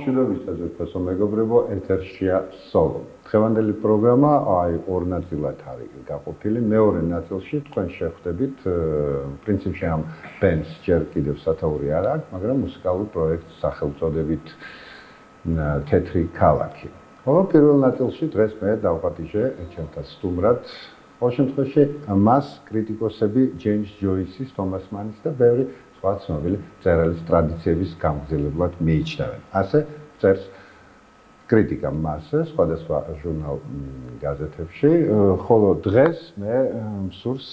მშვიდობისას ვფასო მეგობრებო, ეთერშია სოლო. დღევანდელი პროგრამა ორ ნაწილად არის გაყოფილი. მეორე ნაწილში თქვენ შეხვდებით პრინციპში ამ ბენდს ჯერ კიდევ სათაური არ აქვს, მაგრამ მუსიკალურ პროექტს სახელწოდებით თეთრი ქალაქი. ხოლო პირველ ნაწილში დღეს მე დავპატიჟე ჩემთან სტუმრად ყოველ შემთხვევაში მას კრიტიკოსები ჯეიმს ჯოისის, თომას მანის და ბევრი სხვა ცნობილი მწერლის ტრადიციების გამგზელებლად მიიჩნევენ. ასე წერს კრიტიკა მასზე სხვადასხვა ჟურნალ გაზეთებში, ხოლო დღეს მე მსურს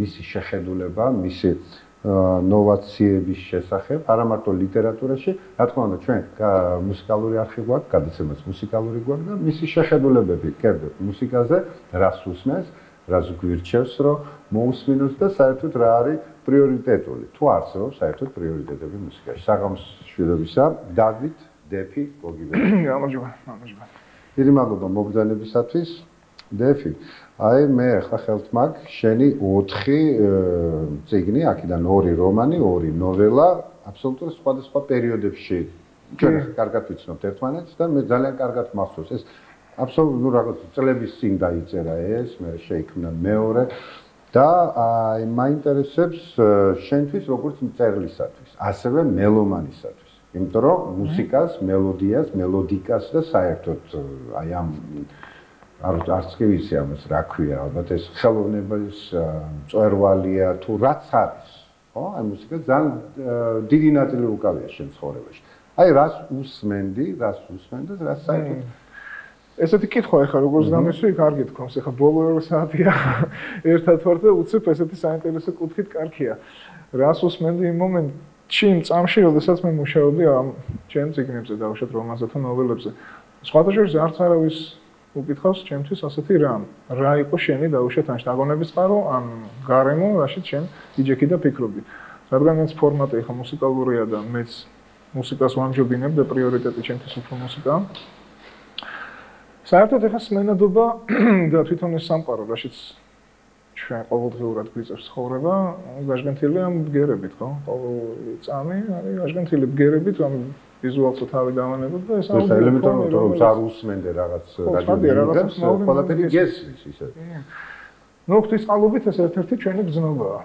მისი შეხედულება, მისი ნოვაციების შესახებ, არა მარტო ლიტერატურაში, რა თქმა უნდა, ჩვენ მუსიკალური არხი გვაქვს, გადაცემაც მუსიკალური გვაქვს და მისი შეხედულებები კერდეთ მუსიკაზე, რას უსმენს, რას გვირჩევს, რომ მოусმინოს და საერთოდ რა არის პრიორიტეტული. თუ არსებობს საერთოდ პრიორიტეტები მუსიკაში. საღამოს მშვიდობისა, დავით დეფი გოგიბელი. გამარჯობა. დიდი მადლობა მოგზაურობისათვის. დეფი, აი მე ახლა ხელთ მაქვს შენი 4 წიგნი, აქედან 2 რომანი, 2 ნოველა, აბსოლუტურად სხვადასხვა პერიოდებში. ჩვენ კარგად ვიცნობთ ერთმანეთს და მე ძალიან კარგად მახსოვს ეს აბსოლუტურად რაღაც წლების წინ დაიწერა ეს, მე შეიქმნა მეორე და აი მაინტერესებს შენთვის როგორც მწერლისათვის, ასევე მელომანისათვის. იმიტომ რომ მუსიკას, მელოდიას, მელოდიკას და საერთოდ აი ამ არც კი ვიცი ამას რა ქვია, ალბათ ეს ხელოვნების მწვერვალია თუ რაც არის, ხო? აი მუსიკა ძალიან დიდი ნაწილი უკავია შენ ცხოვრებაში. აი რას უსმენდი, რას უსმენდი და რას საერთოდ ესეთი კითხვა ახლა როგორც დამისვი, კარგი თქოს, ახლა ბოლო 2 საათია ერთად ვარ და უცებ ესეთი საინტერესო კუთხით კარგია. რას უსმენდი იმ მომენტში, იმ წამში, როდესაც მე მუშაობდი ამ ჩემ წიგნებზე, დავუშვათ რომანსა თუ ნოველებზე. სხვათა შორის არც არავის უკითხავს ჩემთვის ასეთი რამ. რა იყო შენი დავუშვათ ან შტაგონების წყარო, ან გარემო, რაშიც შენ იჯექი და ფიქრობდი. რადგან ეს ფორმატი ახლა მუსიკალურია და მეც მუსიკას ვამჯობინებ და პრიორიტეტი ჩემთვის უფრო მუსიკაა. საერთოდ ახლა სმენადობა და თვითონ ეს სამყარო, რაშიც ჩვენ ყოველდღიურად გვიწევს ცხოვრება, გაჟღენთილია ამ ბგერებით, ხო? ყოველ წამი არის გაჟღენთილი ბგერებით, ამ ვიზუალსაც თავი დავანებოთ და ეს არის ელემენტარული, რომ ზარ უსმენდე რაღაც რადიოას, ყველაფერი გესმის ისე. ნუ ღვთისმალობით ეს ერთ-ერთი ჩვენი გზნობაა.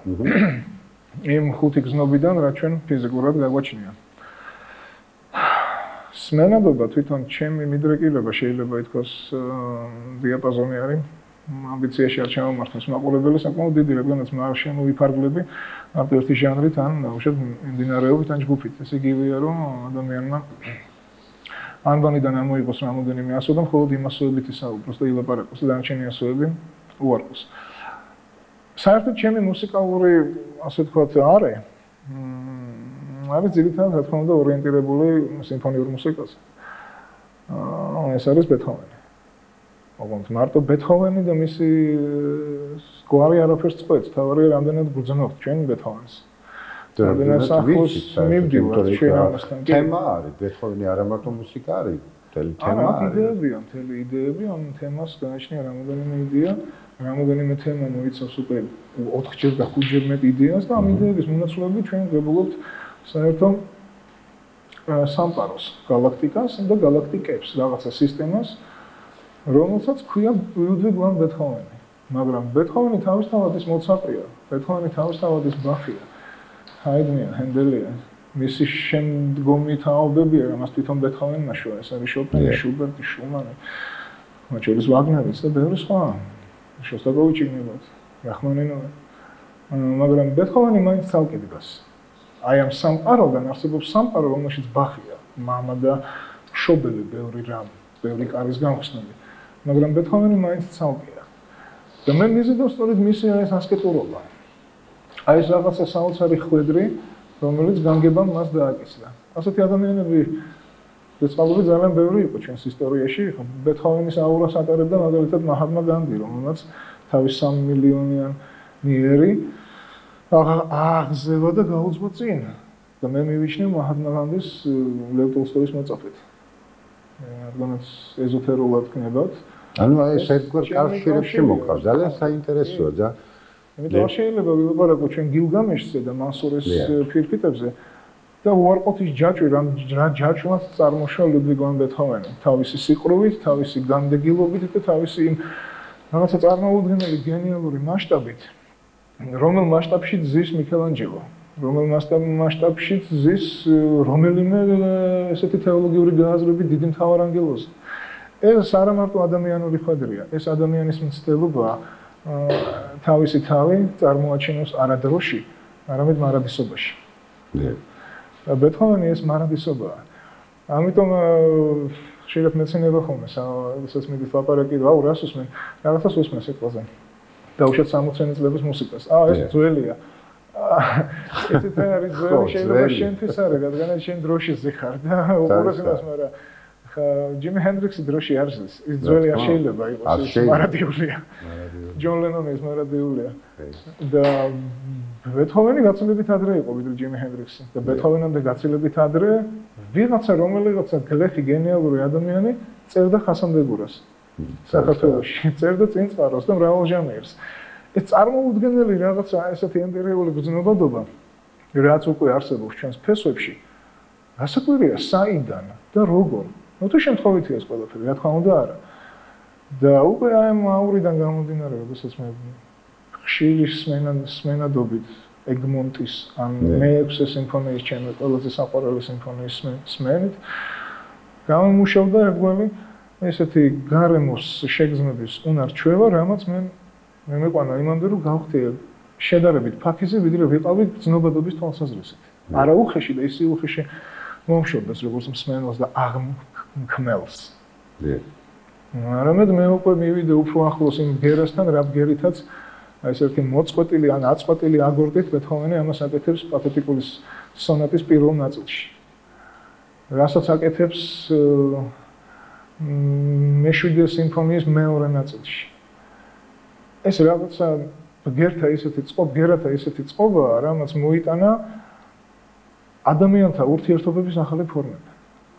იმ 5 გზნობიდან რაც ჩვენ ფიზიკურად გაგვაჩნია. სმენადობა თვითონ ჩემი მიდრეკილება შეიძლება ითქვას დიაპაზონი არის. ამბიციაში არ ჩამომართავს მაყურებელი საკმაოდ დიდი, რადგანაც მე არ შემოვიფარგლები მარტო ერთი ჟანრით ან უშუალოდ მიმდინარეობით ან ჯგუფით. ესე იგივეა, რომ ადამიანმა ანბანიდან არ მოიღოს რამოდენიმე ასო და მხოლოდ იმ ასოებით ისაუბროს და ილაპარაკოს და დანარჩენი ასოები უარყოს. საერთოდ ჩემი მუსიკალური, ასე ვთქვათ, არის ძირითადად, რა თქმა უნდა, ორიენტირებული სიმფონიურ მუსიკაზე. ეს არის ბეთჰოვენი. ოღონდ მარტო ბეთჰოვენი და მისი გვარი არაფერს წყვეტს, თავარია რამდენად გვძნობთ ჩვენ ბეთჰოვენს. რამდენად ახოს მივდივართ ჩვენ ამასთან. თემა არის, ბეთჰოვენი არა მარტო მუსიკა არის, მთელი თემა არის. მთელი იდეები ამ თემას განაჩნია რამოდენიმე იდეა, რამოდენიმე თემა მოიცავს უკვე 4-ჯერ და 5-ჯერ მეტ იდეას და ამ იდეების მონაცვლეობით ჩვენ გვებულობთ საერთო სამყაროს, გალაქტიკას და გალაქტიკებს, რაღაცა სისტემას, რომელსაც ქვია ლუდვიგ ვან ბეთჰოვენი. მაგრამ ბეთჰოვენი თავისთავად ის მოცარტია, ბეთჰოვენი თავისთავად ის ბახია, ჰაიდნია, ჰენდელია. მისი შემდგომი თაობებია, რამაც თვითონ ბეთჰოვენი ნაშრა, ეს არის შოპენი, შუბერტი, შუმანი, მათ შორის ვაგნერიც და ბევრი სხვა. შოსტაკოვიჩი გნებავთ, რახმანინოვი. მაგრამ ბეთჰოვენი მაინც ცალკე დგას. აი ამ სამყაროდან არსებობს სამყარო, რომელშიც ბახია, მამა და შობელი, ბევრი რამ, ბევრი კარის განხსნელი. მაგრამ ბეთჰოვენი მაინც ცალკეა. და მე მიზიდავს სწორედ მისი ეს ასკეტურობა. აი ეს რაღაცა საოცარი ხვედრი, რომელიც განგებამ მას დააკისრა. ასეთი ადამიანები რეწმალური ძალიან ბევრი იყო ჩვენს ისტორიაში. ბეთჰოვენის აურას ატარებდა მაგალითად მაჰატმა განდი, რომელმაც თავის 3 მილიონიან ნიერი აღზევა და გაუძღვა წინ. და მე მივიჩნევ მაჰატმა განდის ლევ ტოლსტოის მოწაფედ. რადგანაც ეზოთერულად ქნებავთ. ანუ აი ეს ერთგვარ კავშირებში მოყავს, ძალიან საინტერესოა და იმიტომ შეიძლება ვილაპარაკოთ ჩვენ გილგამეშზე და მანსურის ფირფიტებზე. და უარყოფითი ჯაჭვი რა ჯაჭვას წარმოშვა ლუდვიგ ვან ბეთჰოვენი თავისი სიყრუვით, თავისი განდეგილობით და თავისი რაღაცა წარმოუდგენელი გენიალური მასშტაბით, რომელ მასშტაბშიც ზის მიქელანჯელო, რომელ მასშტაბშიც ზის რომელიმე ესეთი თეოლოგიური გააზრებით დიდი მთავარანგელოზი. ეს არა მარტო ადამიანური ხვედრია, ეს ადამიანის მცდელობაა თავისი თავი წარმოაჩინოს არა დროში, არამედ მარადისობაში. ბეთჰოვენი ეს მარადისობაა. ამიტომ შეიძლება მეცნიერება ხოლმე, როდესაც მიდის ლაპარაკი, აუ რას უსმენ, რაღაცას უსმენ სიტყვაზე. დაუშვათ 60 წლების მუსიკას. ეს ძველია. ესეც არის ძველი, შეიძლება შენთვის არის, რადგან შენ დროშიზე ხარ და უყურებს იმას, მაგრამ ხა ჯიმი ჰენდრიქსი დროში არ ზის. ის ძველი არ შეიძლება იყოს, ის მარადიულია. ჯონ ლენონი ის მარადიულია. და ბეთჰოვენი გაცილებით ადრე იყო ვიდრე ჯიმი ჰენდრიქსი და ბეთჰოვენამდე გაცილებით ადრე ვიღაცა რომელიღაცა გლეხი გენიალური ადამიანი წერდა ხასამდეგურას საქართველოში წერდა წინწყაროს და მრავალ ჟანრს ეს წარმოუდგენელი რაღაცა ესეთი ემპირიული გრძნობადობა რაც უკვე არსებობს ჩვენს ფესვებში გასაკვირია საიდან და როგორ თუ შემთხვევითია ეს ყველაფერი რა თქმა უნდა არა და უკვე აი ამ აურიდან გამომდინარე როდესაც მე ხშირი სმენადობით ეგმონტის ან მე-6 სიმფონიის ჩემი ყველაზე საყვარელი სიმფონიის სმენით გამომუშავდა ერთგვარი ესეთი გარემოს შეგრძნების უნარ-ჩვევა, რამაც მე მეყვანა იმამდე რომ გავხდი შედარებით ფაქიზი, ვიდრე ვიყავი გრძნობადობის თვალსაზრისით. არა უხეში და ისი უხეში მომშობდეს როგორც მსმენელს და აღმქმელს. არამედ მე უკვე მივიდე უფრო ახლოს იმ ბგერასთან, რა ბგერითაც ეს ერთი მოწყვეტილი ან აწყვეტილი აკორდით ბეთჰოვენი ამას აკეთებს პათეტიკული სონატის პირველ ნაწილში. რასაც აკეთებს მე-7 სიმფონიის მეორე ნაწილში. ეს რაღაცა ბგერთა ისეთი წყობაა, რამაც მოიტანა ადამიანთა ურთიერთობების ახალი ფორმები.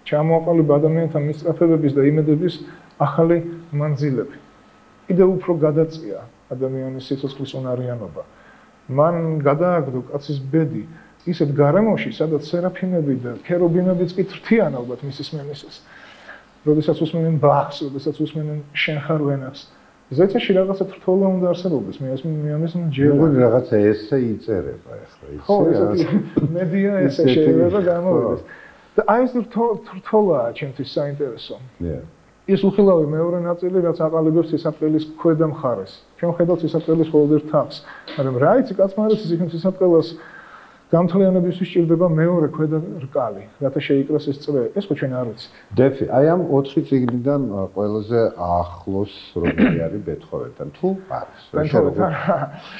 ჩამოაყალიბა ადამიანთა მისწრაფებების და იმედების ახალი მანძილები. კიდევ უფრო გადაწია ადამიანის სიცოცხლის უნარიანობა. მან გადააგდო კაცის ბედი ისეთ გარემოში, სადაც სერაფინები და ქერუბინებიც კი თრთიან ალბათ მისი სმენისას. როდესაც უსმენენ ბახს, როდესაც უსმენენ შენხარვენას. ზეცაში რაღაცა თრთოლა უნდა არსებობდეს, მე ამის ჯერ რაღაცა ესე იწერება ახლა ისე. ხო, ესეთი მედია ესე შეიძლება გამოვიდეს. და აი ეს თრთოლაა ჩემთვის საინტერესო. ეს უხილავი მეორე ნაწილი, რაც აყალიბებს სისაფყელის ქვედა მხარეს. ჩვენ ხედავთ სისაფყელის ყოველდღიურ თავს, მაგრამ რა იცი კაცმა არის ის სისაფყელას გამთლიანებისთვის სჭირდება მეორე ქვედა რკალი, რათა შეიკრას ეს წრე. ეს ხო ჩვენ არ ვიცით. დეფი, აი ამ 4 წიგნიდან ყველაზე ახლოს რომელი არის ბეთჰოვენთან თუ არის?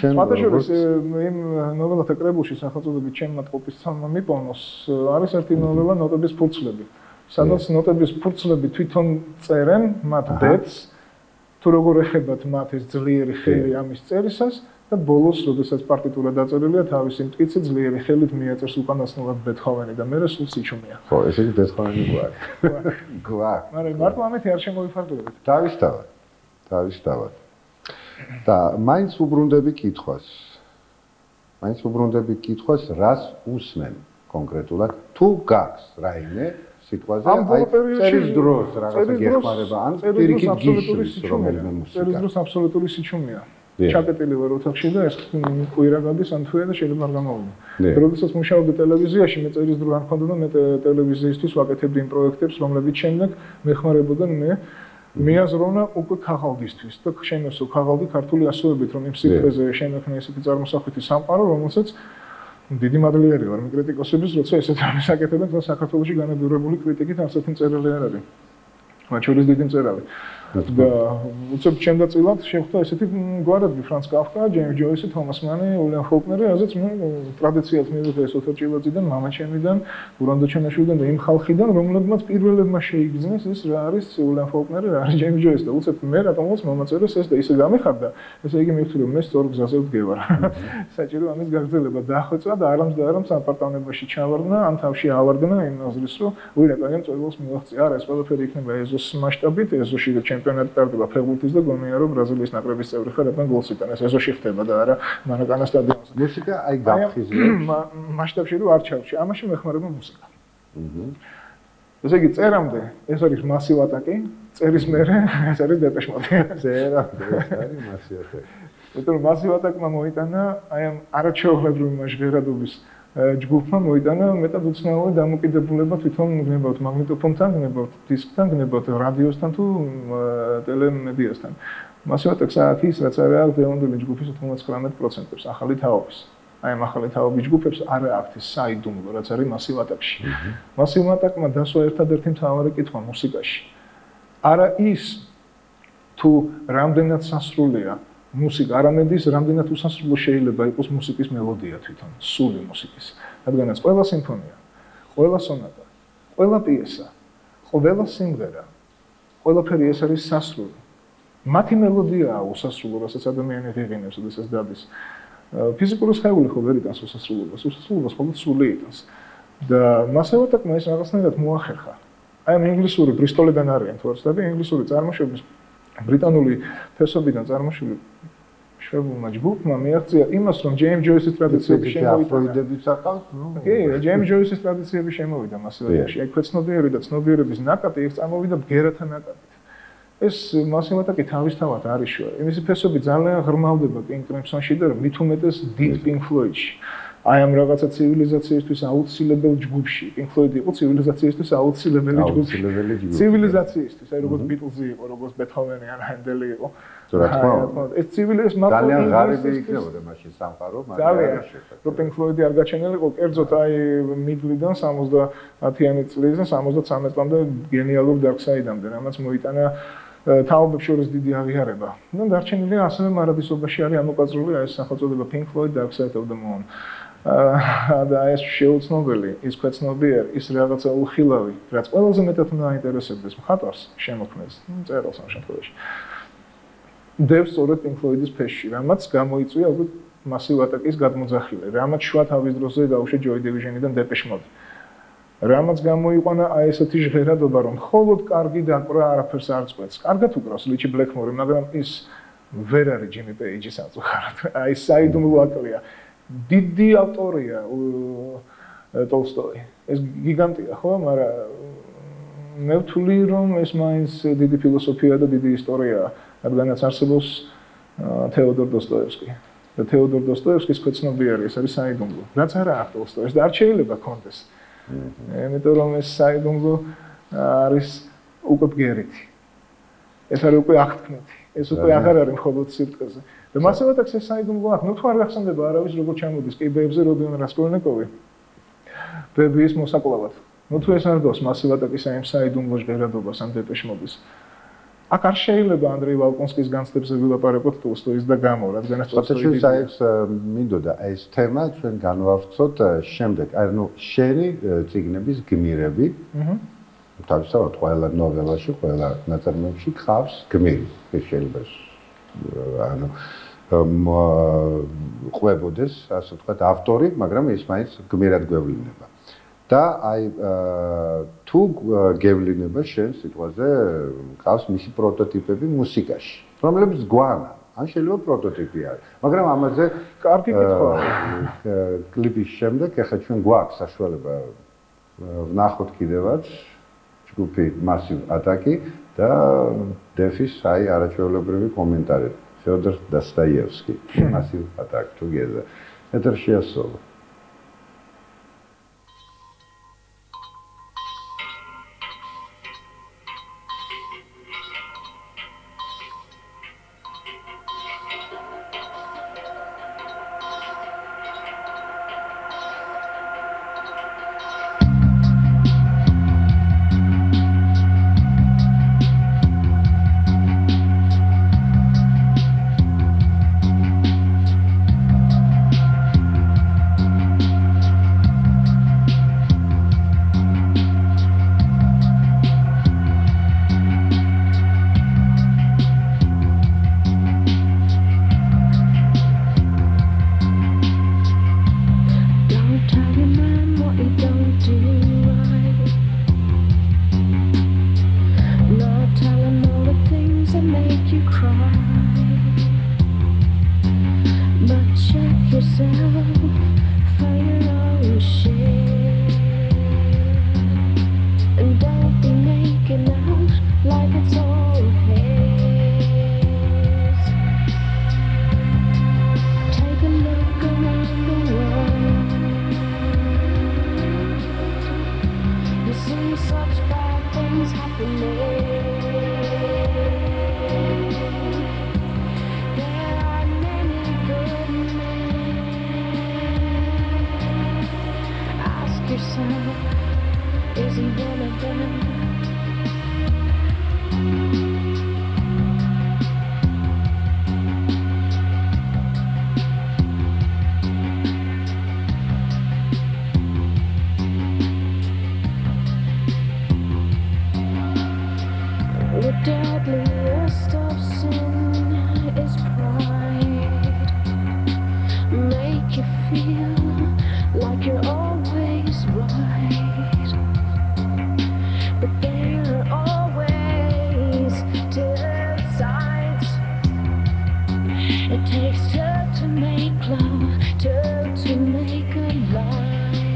შენ იმ ნოველათა კრებულში სახელწოდებით ჩემმა ტყუპის ცალმა მიპოვნოს არის ერთი ნოველა ნოტების ფურცლები. სადაც ნოტების ფურცლები თვითონ წერენ მათ ბედს, თუ როგორ ეხებათ მათ ეს ძლიერი ხელი ამის წერისას და ბოლოს, როდესაც პარტიტურა დაწერილია, თავისი მტკიცი ძლიერი ხელით მიაწერს უკანასკნელად ბეთჰოვენი და მერე სულ სიჩუმეა. ხო, ესე იგი ბეთჰოვენი გვაქვს. გვაქვს. მაგრამ მარტო ამით არ შემოვიფარგლებით. თავისთავად. და მაინც უბრუნდები კითხვას, რას უსმენ კონკრეტულად, თუ გაქვს რაიმე სიტყვაზე, აი წერის დროს რაღაცა გეხმარება, ან პირიქით გიშლის რომელიმე მუსიკა. წერის დროს აბსოლუტური სიჩუმეა. ჩაკეტილი ვარ ოთახში და ეს კვირა გადის ან თვეა და შეიძლება არ გამოვიდე. როდესაც მუშაობდი ტელევიზიაში, მე წერის დრო არ მქონდა და მე ტელევიზიისთვის ვაკეთებდი იმ პროექტებს, რომლებიც შემდეგ მეხმარებოდან მე აზროვნა უკვე ქაღალდისთვის და შემოსო ქაღალდი ქართული ასოებით, რომ იმ სიტყვაზე შემექნა ესეთი წარმოსახვითი სამყარო, რომელსაც დიდი მადლიერი ვარ მე კრიტიკოსების, როცა ესეთ ამას აკეთებენ, და საქართველოში განადგურებული კრიტიკით არც ერთი მწერალი არ არის. მათ შორის დიდი მწერალი. და უცებ ჩემდაწილად შეხვდა ესეთი გვარები ფრანც კაფკა, ჯეიმს ჯოისი, თომას მანი, უილიამ ფოლკნერი, რაზეც მე ტრადიციად მივიღე ეს ოთარჭილაძიდან, მამაჩემიდან, ურანდო ჩანაშვილიდან და იმ ხალხიდან, რომლებმაც პირველებმა შეიგრძნეს ეს რა არის უილიამ ფოლკნერი, რა არის ჯეიმს ჯოისი და უცებ მე რატომაც მომაწერეს ეს და ისე გამიხარდა, ესე იგი მივხვდი რომ მე სწორ გზაზე ვდგევარ. საჭირო ამის გაგრძელება დახვეწა და არამს და არამს აპარტამენტში ჩავარდნა, ამ თავში ავარდნა იმ აზრის, რომ უილიამ წოებულს მივაღწია, არა ეს ყველაფერი იქნება ეზოს მასშტაბით, ეზოში ჩემ ჩემპიონატი ტარდება ფეხბურთის და გონია რომ ბრაზილიის ნაკრების წევრი ხარ, რადგან გოლს იტანეს, ეზოში ხდება და არა მანაკანა სტადიონზე. მუსიკა აი გაფხიზლებს მასშტაბში რომ არ ჩავში, ამაში მეხმარება მუსიკა. ესე იგი წერამდე ეს არის Massive Attack-ი, წერის მერე ეს არის Depeche Mode. წერამდე ეს არის Massive Attack. იმიტომ რომ Massive Attack-მა მოიტანა აი ამ არაჩვეულებრივი ჟღერადობის ჯგუფმა მოიტანა მეტად უცნაური დამოკიდებულება თვითონ გნებავთ მაგნიტოფონთან, გნებავთ დისკთან, გნებავთ რადიოსთან თუ ტელემედიასთან. Massive Attack საათის რაც არის დევონდელი ჯგუფის 99%-ს ახალი თაობის. აი ამ ახალი თაობის ჯგუფებს არ აქვთ ეს საიდუმლო რაც არის Massive Attack-ში. Massive Attack-მა დასვა ერთადერთი მთავარი კითხვა მუსიკაში. არა ის თუ რამდენად სასრულია მუსიკა, არამედ ის რამდენად უსასრულო შეიძლება იყოს მუსიკის მელოდია თვითონ, სული მუსიკის. რადგანაც ყველა სიმფონია, ყველა სონატა, ყველა პიესა, ყველა სიმღერა, ყველაფერი ეს არის სასრული. მათი მელოდიაა უსასრულო, რასაც ადამიანი ღიღინებს, როდესაც დადის. ფიზიკური სხეული ხო ვერ იტანს უსასრულობას, უსასრულობას მხოლოდ სული იტანს. და Massive Attack-მა ეს რაღაცნაირად მოახერხა. აი ამ ინგლისური ბრისტოლიდან არიან თორსტები, ინგლისური წარმოშობის ბრიტანული ფესობიდან წარმოშობილი შვებულმა ჯგუფმა მიაღწია იმას, რომ James Joyce-ის ტრადიციები შემოვიდა. აფროიდებით საყავს, კი, James Joyce-ის ტრადიციები შემოვიდა Massive Attack-ში. აი ქვეცნობიერი და ცნობიერების ნაკადი იქ წარმოვიდა ბგერათა ნაკადით. ეს Massive Attack-ი თავისთავად არის შუა. იმისი ფესობი ძალიან ღრმავდება King Crimson-ში და მით უმეტეს Deep Pink Floyd-ში. აი ამ რაღაცა ცივილიზაციისთვის აუცილებელ ჯგუფში. Pink Floyd იყო ცივილიზაციისთვის აუცილებელი ჯგუფი. ცივილიზაციისთვის, აი როგორც Beatles-ი იყო, როგორც Beethoven-ი ან Handel-ი იყო. რა თქმა უნდა. ეს ცივილიზაცია ძალიან ღარიბი იქნებოდა მაშინ სამყარო, მაგრამ რომ Pink Floyd-ი არ გაჩენილიყო, კერძოდ აი მიდლიდან 70-იანი წლიდან 73 წლამდე გენიალურ Dark Side-ამდე, რამაც მოიტანა თაობებს შორის დიდი აღიარება. და დარჩენილია ასევე მარადისობაში არის ამოկაზრული აი ეს სახელწოდება Pink Floyd Dark Side of the Moon. და ეს შეუცნობელი, ის ქვეცნობიერი, ის რაღაცა უხილავი, რაც ყველაზე მეტად უნდა აინტერესებდეს მხატვარს, შემოქმნეს, წერილს ამ შემთხვევაში. დევს სწორედ Pink Floyd-ის ფეში, რამაც გამოიწვია ალბათ Massive Attack-ის გადმოძახილე, რამაც შუა თავის დროზე დაუშვა Joy Division-დან Depeche Mode. რამაც გამოიყვანა აი ესეთი ჟღერადობა, რომ მხოლოდ კარგი დაკვრა არაფერს არ წყვეტს. კარგად უკრავს Richie Blackmore, მაგრამ ის ვერ არის Jimmy Page-ის აწუხარად. აი საიდუმლო აკლია. დიდი ავტორია Tolstoy. ეს გიგანტია, ხო, მაგრამ მე ვთვლი, რომ ეს მაინც დიდი ფილოსოფია და დიდი ისტორიაა, რადგანაც არსებობს Theodor Dostoevsky. და Theodor Dostoevsky-ის ქვეცნობიერი, ეს არის საიდუმლო. რაც არა აქვს Tolstoy-ს და არ შეიძლება კონდეს. იმიტომ რომ ეს საიდუმლო არის უკვე ბგერითი. ეს არის უკვე აღთქმითი. ეს უკვე აღარ არის მხოლოდ სიტყვაზე. და Massive Attack-ს ეს საიდუმლო აქვს. ნუ თუ არ გახსენდება არავის როგორ ჩამოდის კიბეებზე Rodion Raskolnikov-ი. ბებიის მოსაკლავად. ნუ თუ ეს არ გავს Massive Attack-ის აი საიდუმლო ჟღერადობას ამ Depeche Mode-ის. აქ არ შეიძლება ანდრეი ვალკონსკის განცდებზე ვილაპარაკოთ Tolstoy-ის და გამო, რადგანაც Tolstoy-ის საერთოდ მინდოდა ეს თემა ჩვენ განვავრცოთ შემდეგ. აი ნუ შენი წიგნების გმირები. თავისთავად ყველა ნოველაში, ყველა ნაწარმოებში ხავს გმირი. ეს შეიძლება ანუ ყვებოდეს, ასე ვთქვათ, ავტორი, მაგრამ ის მაინც გმირად გვევლინება. და აი თუ გევლინება შენ სიტყვაზე ყავს მისი პროტოტიპები მუსიკაში, რომლებიც გვანა, ან შეიძლება პროტოტიპი არის. მაგრამ ამაზე კარგი კითხვაა. კლიპის შემდეგ ახლა ჩვენ გვაქვს საშუალება ვნახოთ კიდევაც ჯგუფი Massive Attack-ი და დეფის აი არაჩვეულებრივი კომენტარი. Fyodor Dostoevsky, Massive Attack together. ეთერშია სოლო. And don't be making out like it's all his. Take a look around the world. You see such bad things happening. There are many good men. Ask yourself, is he one of them? The deadliest of sin is pride. Make you feel like you're always right. But there are always two sides. It takes two to make love, two to make a life.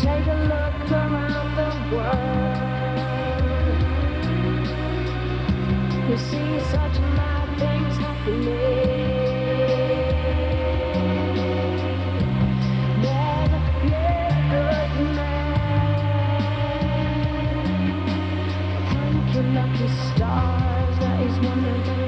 Take a look around the world. You see such mad things happening. There's a few good men. Thank your lucky stars that he's one of them.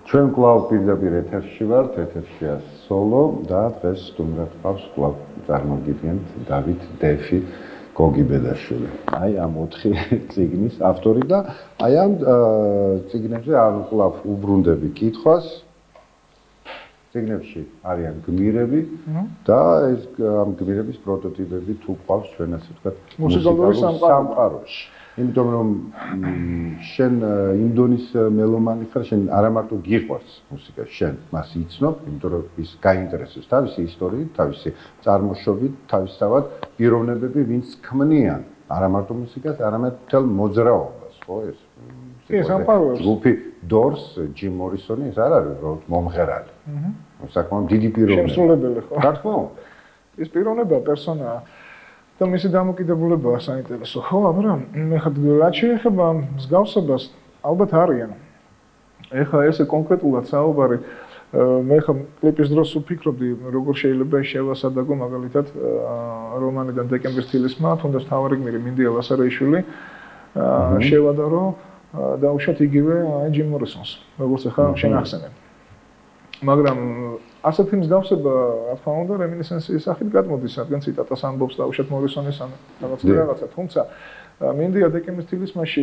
ჩვენ კვლავ პირდაპირ ეთერში ვართ, ეთერშია სოლო და დღეს სტუმრად ყავს კვლავ წარმოგიდგენთ დავით დეფი გოგიბედაშვილი. აი ამ 4 წიგნის ავტორი და აი ამ წიგნებზე კვლავ უბრუნდები კითხვას. წიგნებში არიან გმირები და ეს ამ გმირების პროტოტიპები თუ ყავს ჩვენ ასე ვთქვათ მუსიკალური სამყაროში. იმიტომ რომ შენ იმ დონის მელომანი ხარ, შენ არა მარტო გიყვარს მუსიკა, შენ მას იცნობ, იმიტომ რომ ის გაინტერესებს თავისი ისტორიით, თავისი წარმოშობით, თავისთავად პიროვნებები, ვინც ქმნიან არა მარტო მუსიკას, არამედ მთელ მოძრაობას, ხო ეს? სამყაროებს. ჯგუფი Doors, Jim Morrison ის არ არის უბრალოდ მომღერალი. საკმაოდ დიდი პიროვნება. შემსრულებელი ხო? რა თქმა უნდა. ეს პიროვნება, პერსონაა. და მისი დამოკიდებულებაა საინტერესო. ხო, მაგრამ ეხლა რაც შეეხება მსგავსებას, ალბათ არიან. ეხლა ესე კონკრეტულად საუბარი მე ხა კლიპის დროს ვფიქრობდი, როგორ შეიძლება შევასადაგო მაგალითად რომანიდან დეკემბრის თილისმა, თუნდაც თავარი გმირი მინდია ლასარეიშვილი შევადარო დაუშვათ იგივე ჯიმ მორისონს, როგორც ახლა შენ ახსენებ. მაგრამ ასეთი მსგავსება, რა თქმა უნდა, რემინისცენციის სახით გადმოდის, რადგან ციტატას ამბობს დაუშვათ მორისონის ან რაღაცა, თუმცა მინდია დეკემბრის თილისმაში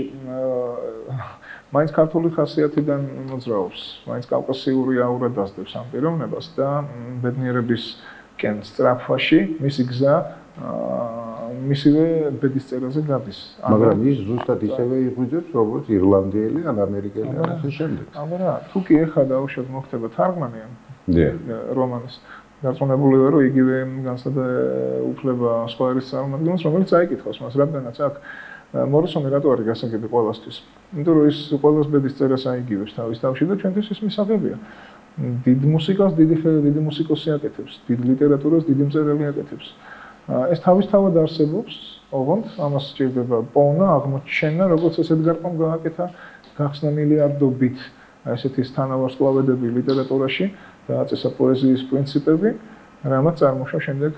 მაინც ქართული ხასიათიდან მოძრაობს, მაინც კავკასიური აურა დასდევს ამ პიროვნებას და ბედნიერების კენ სწრაფვაში მისი გზა მისივე ბედის წერაზე გადის. მაგრამ ის ზუსტად ისევე იღვიძებს, როგორც ირლანდიელი ან ამერიკელი ან ასე შემდეგ. აბა, თუ კი ეხლა დაუშვათ მოხდება თარგმანი რომანის, დარწმუნებული ვარ, რომ იგივე განსადა უფლება სხვა ერის წარმომადგენელს, რომელიც აიკითხავს მას, რადგანაც აქ მორისონი რატო არის გასაგები ყველასთვის? იმიტომ რომ ის ყველას ბედის წერას აიგივებს თავის თავში და ჩვენთვის ის მისაღებია. დიდ მუსიკას დიდი მუსიკოსი აკეთებს, დიდ ლიტერატურას დიდი მწერალი აკეთებს. ეს თავისთავად არსებობს, ოღონდ ამას სჭირდება პოვნა, აღმოჩენა, როგორც ეს ედგარ პომ გააკეთა გახსნა მილიარდობით ესეთი თანავარსკვლავედები ლიტერატურაში და აწესა პოეზიის პრინციპები, რამაც წარმოშვა შემდეგ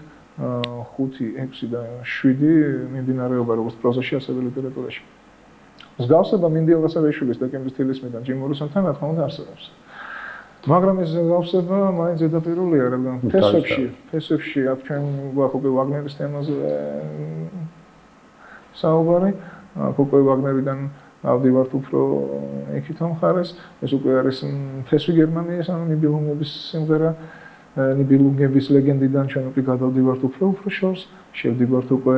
5, 6 და 7 მიმდინარეობა როგორც პროზაში, ასევე ლიტერატურაში. მსგავსება მინდია ლასარეიშვილის დეკემბრის თილისმიდან ჯიმ მორისონთან რა თქმა უნდა არსებობს. მაგრამ ეს მსგავსება მაინც ზედაპირულია, რადგან ფესებში აქ ჩვენ გვაქვს ვაგნერის თემაზე საუბარი, უკვე ვაგნერიდან ავდივართ უფრო იქით ამხარეს, ეს უკვე არის ფესვი გერმანიის ან ნიბელუნგების სიმღერა, ნიბელუნგების ლეგენდიდან ჩვენ უკვე გადავდივართ უფრო შორს, შევდივართ უკვე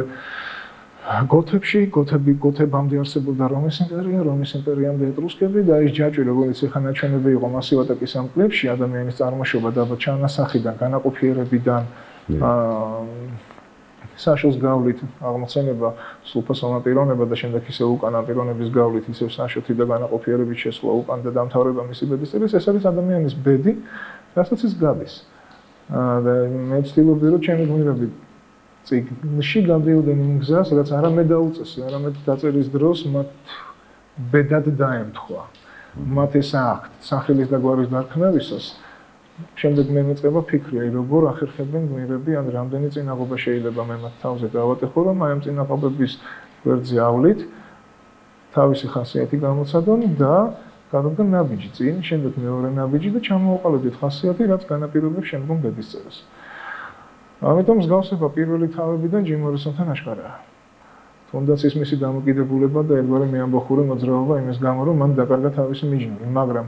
გოთებში, გოთებამდე არსებობდა რომის იმპერია, რომის იმპერიამდე ეტრუსკები და ის ჯაჭვი, როგორც ეხლა ნაჩვენები იყო მასივატაკის ამ კლიპში, ადამიანის წარმოშობა და ჩანასახიდან, განაყოფიერებიდან, საშოს გავლით აღმოცენება, სულფასოვნა პიროვნება და შემდეგ ისევ უკანა პიროვნების გავლით, ისევ საშოთი და განაყოფიერებით შესვლა უკან და დამთავრება მისი ბედის წერის, ეს არის ადამიანის ბედი, რასაც ის გადის. და მე ვცდილობდი, რომ ჩემი გმირები წიგნში გადიოდნენ იმ გზას, რაც არამედ დაუწესი, არამედ დაწერის დროს მათ ბედად დაემთხვა. მათ ეს აქვთ სახელის და გვარის დარქმევისას. შემდეგ მე მეწყება ფიქრი, როგორ ახერხებენ გმირები, ან რამდენი წინაღობა შეიძლება მე მათ თავზე დავატეხო, რომ აი ამ წინაღობების გვერდზე ავლით, თავისი ხასიათი გამოცადონ და გადავდგან ნაბიჯი წინ, შემდეგ მეორე ნაბიჯი და ჩამოვაყალიბდით ხასიათი, რაც განაპირობებს შემდგომ ბედის წერას. ამიტომ მსგავსება პირველი თავებიდან ჯიმ მორისონთან აშკარაა. თუნდაც ის მისი დამოკიდებულება და ერთგვარი მეამბოხური მოძრაობა იმის გამო, რომ მან დაკარგა თავისი მიჯნური, მაგრამ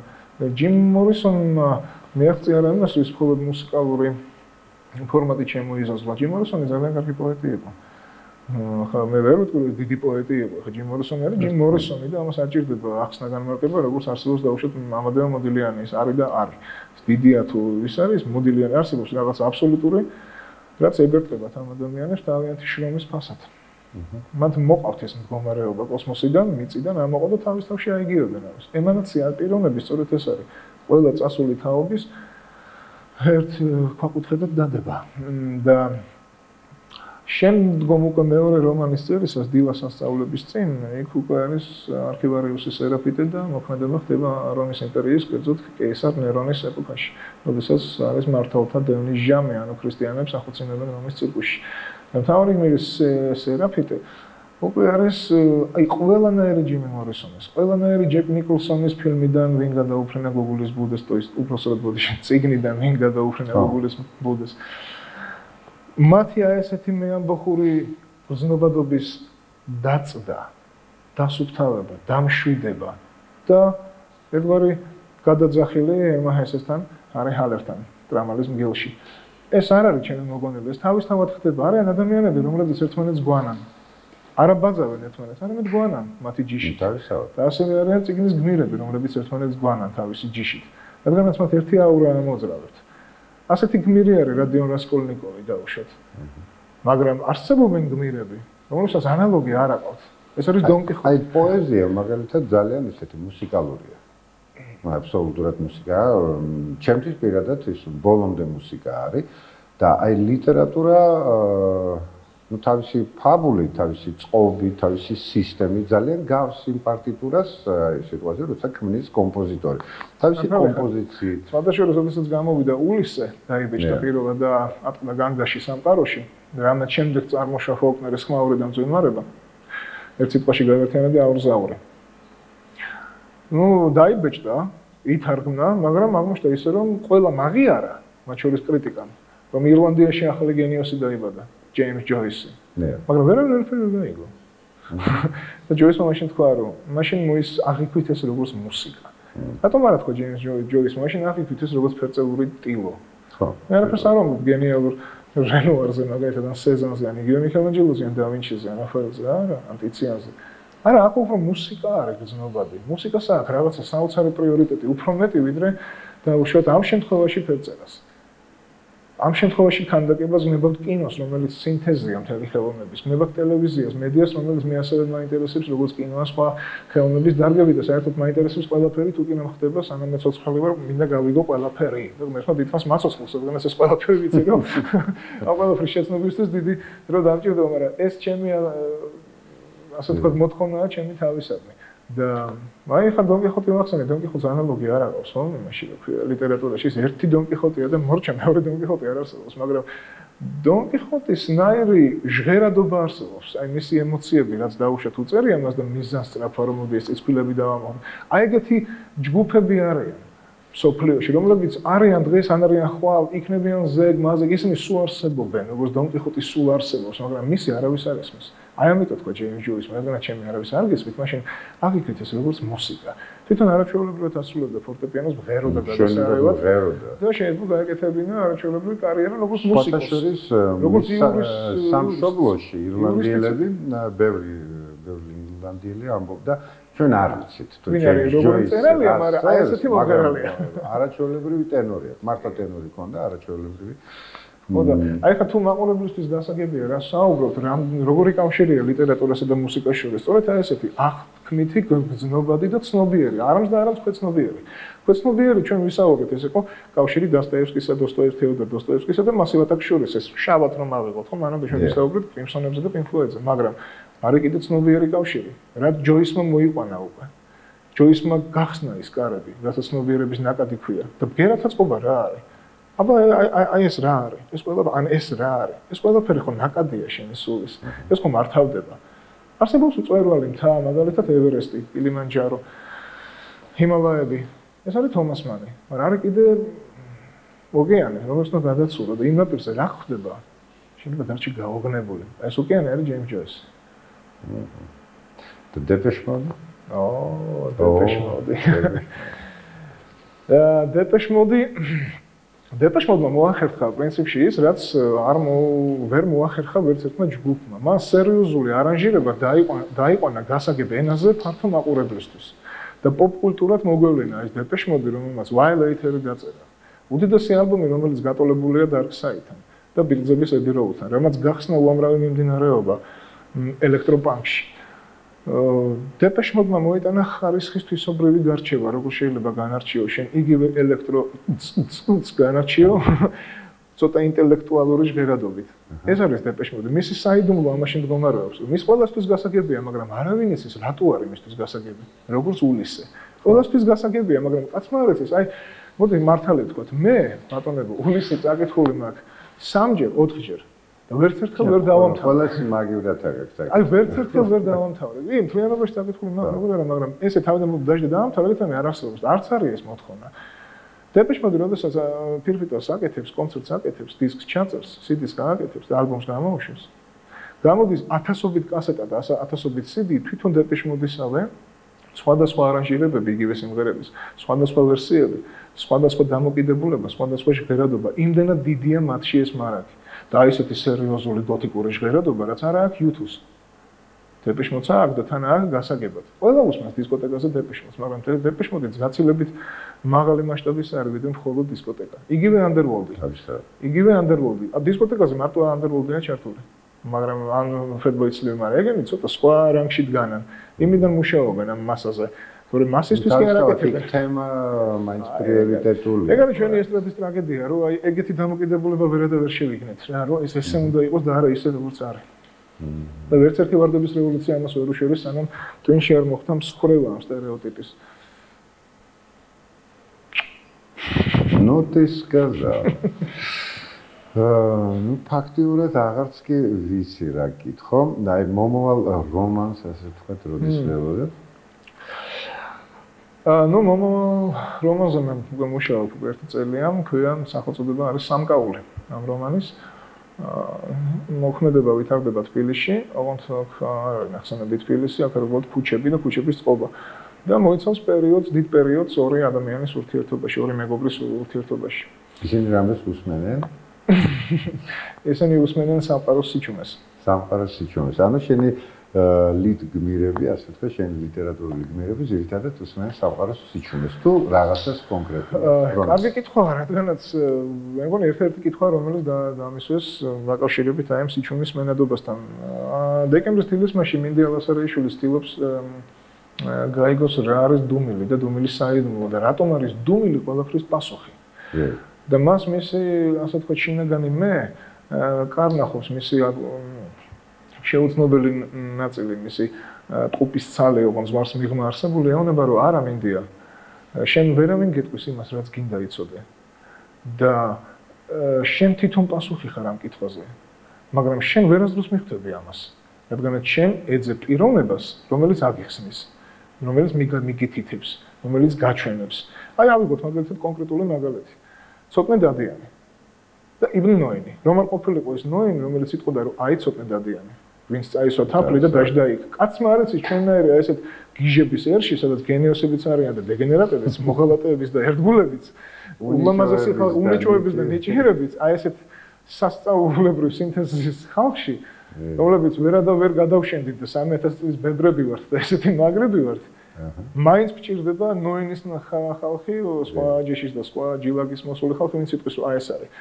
ჯიმ მორისონმა მიაღწია არ ამას, ის მხოლოდ მუსიკალური ფორმატით შემოიზარდა. ჯიმ მორისონი ძალიან კარგი პოეტი იყო. ხა მე ვერ ვიტყვი, რომ დიდი პოეტი იყო. ხა ჯიმ მორისონი არის ჯიმ მორისონი და ამას არ ჭირდება ახსნა განმარტება, როგორც არსებობს დაუშვათ ამადეო მოდილიანი ის არის და არის. დიდია თუ ის არის, მოდილიანი არსებობს რაღაც აბსოლუტური, რაც ებერტყებათ ამ ადამიანებს თავიანთი შრომის ფასად. მათ მოყავთ ეს მდგომარეობა კოსმოსიდან, მიწიდან, ამაყო და თავის თავში აიგივებენ ამას. ემანაცია პიროვნების სწორედ ეს არის. ყველა წასული თაობის ერთ ქვაკუთხედად დადება და შემდგომ უკვე მეორე რომანის წერისას დილას ასწავლების წინ იქ უკვე არის არქივარიუსის სერაფიტე და მოქმედება ხდება რომის იმპერიის კერძოდ კეისარ ნერონის ეპოქაში, როდესაც არის მართალთა დევნის ჟამი, ანუ ქრისტიანებს ახოცინებენ რომის ცირკუსში. და მთავარი გმირის სერაფიტე უკვე არის აი ყველანაირი ჯიმ მორისონის, ყველანაირი ჯეკ ნიკოლსონის ფილმიდან ვინ გადაუფრენა გოგულის ბუდეს, то есть უბრალოდ ბოდიში წიგნიდან ვინ გადაუფრენა გოგულის ბუდეს. მათი ესეთი მეამბოხური გზნობადობის დაწდა, დასუფთავება, დამშვიდება და ერთგვარი გადაძახილი ემაჰესესთან, არის ჰალერთან, ტრამალის მგელში. ეს არ არის ჩემი მოგონილი, ეს თავისთავად ხდება, არიან ადამიანები, რომლებიც ერთმანეთს გვანან. არა ბაძავენ ერთმანეთს, არამედ გვანან მათი ჯიშით. თავისთავად. და ასევე არიან წიგნის გმირები, რომლებიც ერთმანეთს გვანან თავისი ჯიშით. რადგანაც მათ ერთი აურა ამოძრავებთ. ასეთი გმირი არის რადიონ რასკოლნიკოვი დაუშვათ. მაგრამ არსებობენ გმირები, რომელსაც ანალოგი არ აყავთ. ეს არის დონ კიხოტი. აი პოეზია მაგალითად ძალიან ისეთი მუსიკალურია. აბსოლუტურად მუსიკაა. ჩემთვის პირადად ის ბოლომდე მუსიკა არის და აი ლიტერატურა ну თავისი ფაბული, თავისი წყობი, თავისი სისტემი ძალიან გავს იმ პარტიტურას სიტუაციაზე, როცა ქმნის კომპოზიტორი. თავისი კომპოზიციით. სხვადასხვა როდესაც გამოვიდა ულისე, დაიბეჭდა პირველად და ატყდა განგაში სამყაროში, რამაც შემდეგ წარმოშვა ფოლკნერის ხმაური და მძვინვარება. ერთ სიტყვაში გავერთიანდა აურზაური. ну დაიბეჭდა, ითარგმნა, მაგრამ აღმოჩნდა ისე რომ ყველა მაგიარა, მათ შორის კრიტიკამ, რომ ირლანდიაში ახალი გენიოსი დაიბადა. James Joyce. მაგრამ ვერავინ ვერ გაიგო. და Joyce-მა მაშინ თქვა, რომ მაშინ მოის აღიქვით ეს როგორც მუსიკა. რატომ არა თქვა James Joyce, მაშინ აღიქვით ეს როგორც ფერწერული ტილო. ხო. მე არაფერს არ ვამბობ გენიალურ რენუარზე, მაგალითად, ან სეზანზე, ან იგივე მიქელანჯელოზე, ან დავინჩიზე, ან რაფაელზე, არა, ან ტიციანზე. არა, აქ უფრო მუსიკა არის გზნობადი. მუსიკას აქვს რაღაცა საოცარი პრიორიტეტი, უფრო მეტი ვიდრე და უშუალოდ ამ შემთხვევაში ფერწერას. ამ შემთხვევაში ქანდაკებას გნებავთ კინოს, რომელიც სინთეზია მთელი ხელოვნების, გნებავთ ტელევიზიას, მედიას, რომელიც მე ასევე მაინტერესებს, როგორც კინოა, სხვა ხელოვნების დარგები და საერთოდ მაინტერესებს ყველაფერი, თუ კინო ხდება, სანამ მე ცოცხალი ვარ, მინდა გავიგო ყველაფერი. და მე ხმა დიდხანს მაცოცხლს, რადგანაც ეს ყველაფერი ვიცი, რომ ამ ყველაფრის შეცნობისთვის დიდი დრო დამჭირდება, მაგრამ ეს ჩემი ასე ვთქვათ, მოთხოვნაა ჩემი თავისადმი. და აი ხა დონ კიხოტი ვახსენე, დონ კიხოტს ანალოგი არ აქვს, ხო? იმაში ლიტერატურაში ის ერთი დონ კიხოტია და მორჩა მეორე დონ კიხოტი არ არსებობს, მაგრამ დონ კიხოტის ნაირი ჟღერადობა არსებობს. აი მისი ემოციები, რაც დაუშვათ უწერია მას და მიზანს სწრაფა რომ მოდი ეს წისქვილები დავამოღო. აი ეგეთი ჯგუფები არიან სოფლიოში, რომლებიც არიან დღეს, ან არიან ხვალ, იქნებიან ზეგ, მაზეგ, ისინი სულ არსებობენ, როგორც დონ კიხოტი სულ არსებობს, მაგრამ მისი არავის არ ესმის. აი ამიტომ თქვა ჯეიმს ჯოისს, რადგანაც ჩემი არავის არ გესმით, მაშინ აღიქვით ეს როგორც მუსიკა. თვითონ არაჩვეულებრივად ასრულებდა ფორტეპიანოს ღეროდა გადასარევად. და შეიძლება გაეკეთებინა არაჩვეულებრივი კარიერა როგორც მუსიკოს. როგორც იურის სამშობლოში ირლანდიელები, ბევრი ირლანდიელი ამბობდა, ჩვენ არ ვიცით თუ ჯეიმს ჯოისი წერალია, მაგრამ აი ესეთი მომღერალია. არაჩვეულებრივი ტენორია, მართლა ტენორი ქონდა, არაჩვეულებრივი. ხოდა, აი ხა თუ მაყურებლისთვის დასაგებია რა საუბრობთ, როგორი კავშირია ლიტერატურასა და მუსიკას შორის. სწორედ აი ესეთი აღქმითი გზნობადი და ცნობიერი, არამს და არამს ქვეცნობიერი. ქვეცნობიერი ჩვენ ვისაუბრეთ, ეს იყო კავშირი დასტოევსკისა, თეოდორ დასტოევსკისა და მასივატაკის შორის. ეს შავად რომ ავიღოთ, ხო, მანამდე ჩვენ ვისაუბრეთ კრიმსონებზე და პინკ ფლოიდზე, მაგრამ არის კიდე ცნობიერი კავშირი. რაც ჯოისმა მოიყვანა უკვე. ჯოისმა გახსნა ის კარები, რასაც ცნობიერების ნაკადი ქვია და ბგერათაც ყობა რა არის. აბა აი ეს რა არის? ეს ყველაფერი, ან ეს რა არის? ეს ყველაფერი ხო ნაკადია შენი სულის. ეს ხო მართავდება. არსებობს უწვერვალი მთა, მაგალითად ევერესტი, კილიმანჯარო, ჰიმალაები. ეს არის თომას მანი, მაგრამ არის კიდე ოკეანე, რომელიც უნდა გადაცულა და იმ ნაპირზე რა ხდება? შეიძლება დარჩი გაოგნებული. ეს ოკეანე არის ჯეიმს ჯოისი. და დეპეშ მოდი? დეპეშ მოდი. დეპეშ მოდი დეპეშ მოდმა მოახერხა პრინციპში ის, რაც ვერ მოახერხა ვერც ერთმა ჯგუფმა. მან სერიოზული არანჟირება დაიყვანა გასაგებ ენაზე ფართო მაყურებლისთვის. და პოპ კულტურად მოგვევლინა ეს დეპეშ მოდი, რომელმაც Violator დაწერა. უდიდესი ალბომი, რომელიც გატოლებულია Dark Side-თან და Beatlesების Abbey Road-თან, რომელმაც გახსნა უამრავი მიმდინარეობა ელექტროპანკში. დეპეშ მოდმა მოიტანა ხარისხის თვისობრივი გარჩევა, როგორ შეიძლება განარჩიო შენ იგივე ელექტროს განარჩიო ცოტა ინტელექტუალური ჟღერადობით. ეს არის დეპეშ მოდი. მისი საიდუმლო ამაში მდგომარეობს. მის ყველასთვის გასაგებია, მაგრამ არავინ იცის რატო არის მისთვის გასაგები. როგორც ულისე. ყველასთვის გასაგებია, მაგრამ კაცმა არ იცის. აი, მოდი მართალი ვთქვათ, მე ბატონებო, ულისე წაკითხული მაქვს 3-ჯერ, 4-ჯერ. და ვერც ერთხელ ვერ დავამთავრე. ყველასი მაგივრად აღებს. აი, ვერც ერთხელ ვერ დავამთავრე. იმ თლიანობაში წაკითხული მაქვს, როგორ არა, მაგრამ ესე თავიდან დაждე დავამთავრე, ეთანე არ არსებობს. არც არის ეს მოთხოვნა. დეპეშ მოდი, როდესაც ფირფიტოს აკეთებს, კონცერტს აკეთებს, დისკს ჩაწერს, CD-ს გააკეთებს და ალბომს გამოუშვებს. გამოდის ათასობით კასეტა და ათასობით CD თვითონ დეპეშ მოდისავე, სხვადასხვა არანჟირებები იგივე სიმღერების, სხვადასხვა ვერსიები, სხვადასხვა დამოკიდებულება, სხვადასხვა ჟღერადობა. იმდენად დიდია მათში ეს მარაგი. და ისეთი სერიოზული გოთიკური ჟღერადობა, რაც არ აქვს YouTube-ს. დეპეშ მოდს აქვს და თან აქვს გასაგებად. ყველა უსმენს დისკოტეკაზე დეპეშ მოდს, მაგრამ დეპეშ მოდი გაცილებით მაღალი მასშტაბის არის, ვიდრე მხოლოდ დისკოტეკა. იგივე Underworld-ი. იგივე Underworld-ი. დისკოტეკაზე მარტო Underworld-ია ჩართული. მაგრამ ან ფერბოი ცლები, მაგრამ ეგენი ცოტა სხვა რანგში დგანან. იმიდან მუშაობენ ამ მასაზე. თორე მასისთვის კი არ აკეთებენ. თემა მაინც პრიორიტეტულია. ეგ არის ჩვენი ესტრადის ტრაგედია, რომ აი ეგეთი დამოკიდებულება ვერადავერ შევიგნეთ რა, რომ ეს ესე უნდა იყოს და არა ისე როგორც არის. და ვერც ერთი ვარდების რევოლუცია ამას ვერ უშევრეს, სანამ twin-ში არ მოხდა მსხრევა ამ стереოტიპის. Ну ты сказал. Ну ფაქტიურად აღარც კი ვიცი რა გითხო. აი მომავალ რომანს ასე ვთქვათ, როდის ველოდებ? Ну მომავალ რომანზე მე მუშაობ ერთი წელია, ქვია სახელწოდება არის სამკაული ამ რომანის. მოქმედება ვითარდება თბილისში, ოღონდ არ არის ნახსენები თბილისი, აქ არის ქუჩები და ქუჩების წყობა. და მოიცავს პერიოდს, დიდ პერიოდს ორი ადამიანის ურთიერთობაში, ორი მეგობრის ურთიერთობაში. ისინი რამეს უსმენენ? ესენი უსმენენ სამყაროს სიჩუმეს. სამყაროს სიჩუმეს. ანუ შენი ლიდ გმირები, ასე ვთქვა, შენი ლიტერატურული გმირები ძირითადად უსმენენ სამყაროს სიჩუმეს თუ რაღაცას კონკრეტულად. კარგი კითხვაა, რადგანაც მე მგონი ერთ-ერთი კითხვა, რომელიც დამისვეს დაკავშირებით აი ამ სიჩუმის მენადობასთან. დეკემბრის თბილისში მინდი ალასარიშვილი ცდილობს გაიგოს რა არის დუმილი და დუმილის საიდუმლო და რატომ არის დუმილი ყველაფრის პასუხი. და მას მისი, ასე ვთქვათ, შინაგანი მე კარნახობს მისი შეუცნობელი ნაწილი, მისი ტყუპის ცალი, ოღონდ ზღვარს მიღმა არსებული ეუბნება, რომ არა მინდია. შენ ვერავინ გეტყვის იმას, რაც გინდა იცოდე. და შენ თვითონ პასუხი ხარ ამ კითხვაზე. მაგრამ შენ ვერასდროს მიხვდები ამას. რადგანაც შენ ეძებ პიროვნებას, რომელიც აგიხსნის, რომელიც მიგითითებს, რომელიც გაჩვენებს. აი ავიღოთ მაგალითად კონკრეტული მაგალითი. ცოტნე დადიანი. და იბნ ნოინი. რომ არ ყოფილიყო ეს ნოინი, რომელიც იტყოდა, რომ აი ცოტნე დადიანი. ვინც წაისვა თაფლი და დაждდა იქ. კაცმა არ იცის ჩვენნაირი ესეთ გიჟების ერში, სადაც გენიოსებიც არიან და დეგენერატებიც, მოღალატეებიც და ერთგულებიც, ულამაზესი უნიჭოებიც და ნიჭიერებიც, აი ესეთ სასწაულებრივ სინთეზის ხალხში, რომლებიც ვერ გადავშენდით და 3000 წლის ბებრები ვართ და ესეთი მაგრები ვართ. მაინც გჭირდება ნოინის ხალხი, სხვა ჯიშის და სხვა ჯილაგის მოსული ხალხი, ვინც იტყვის, რომ აი ეს არის.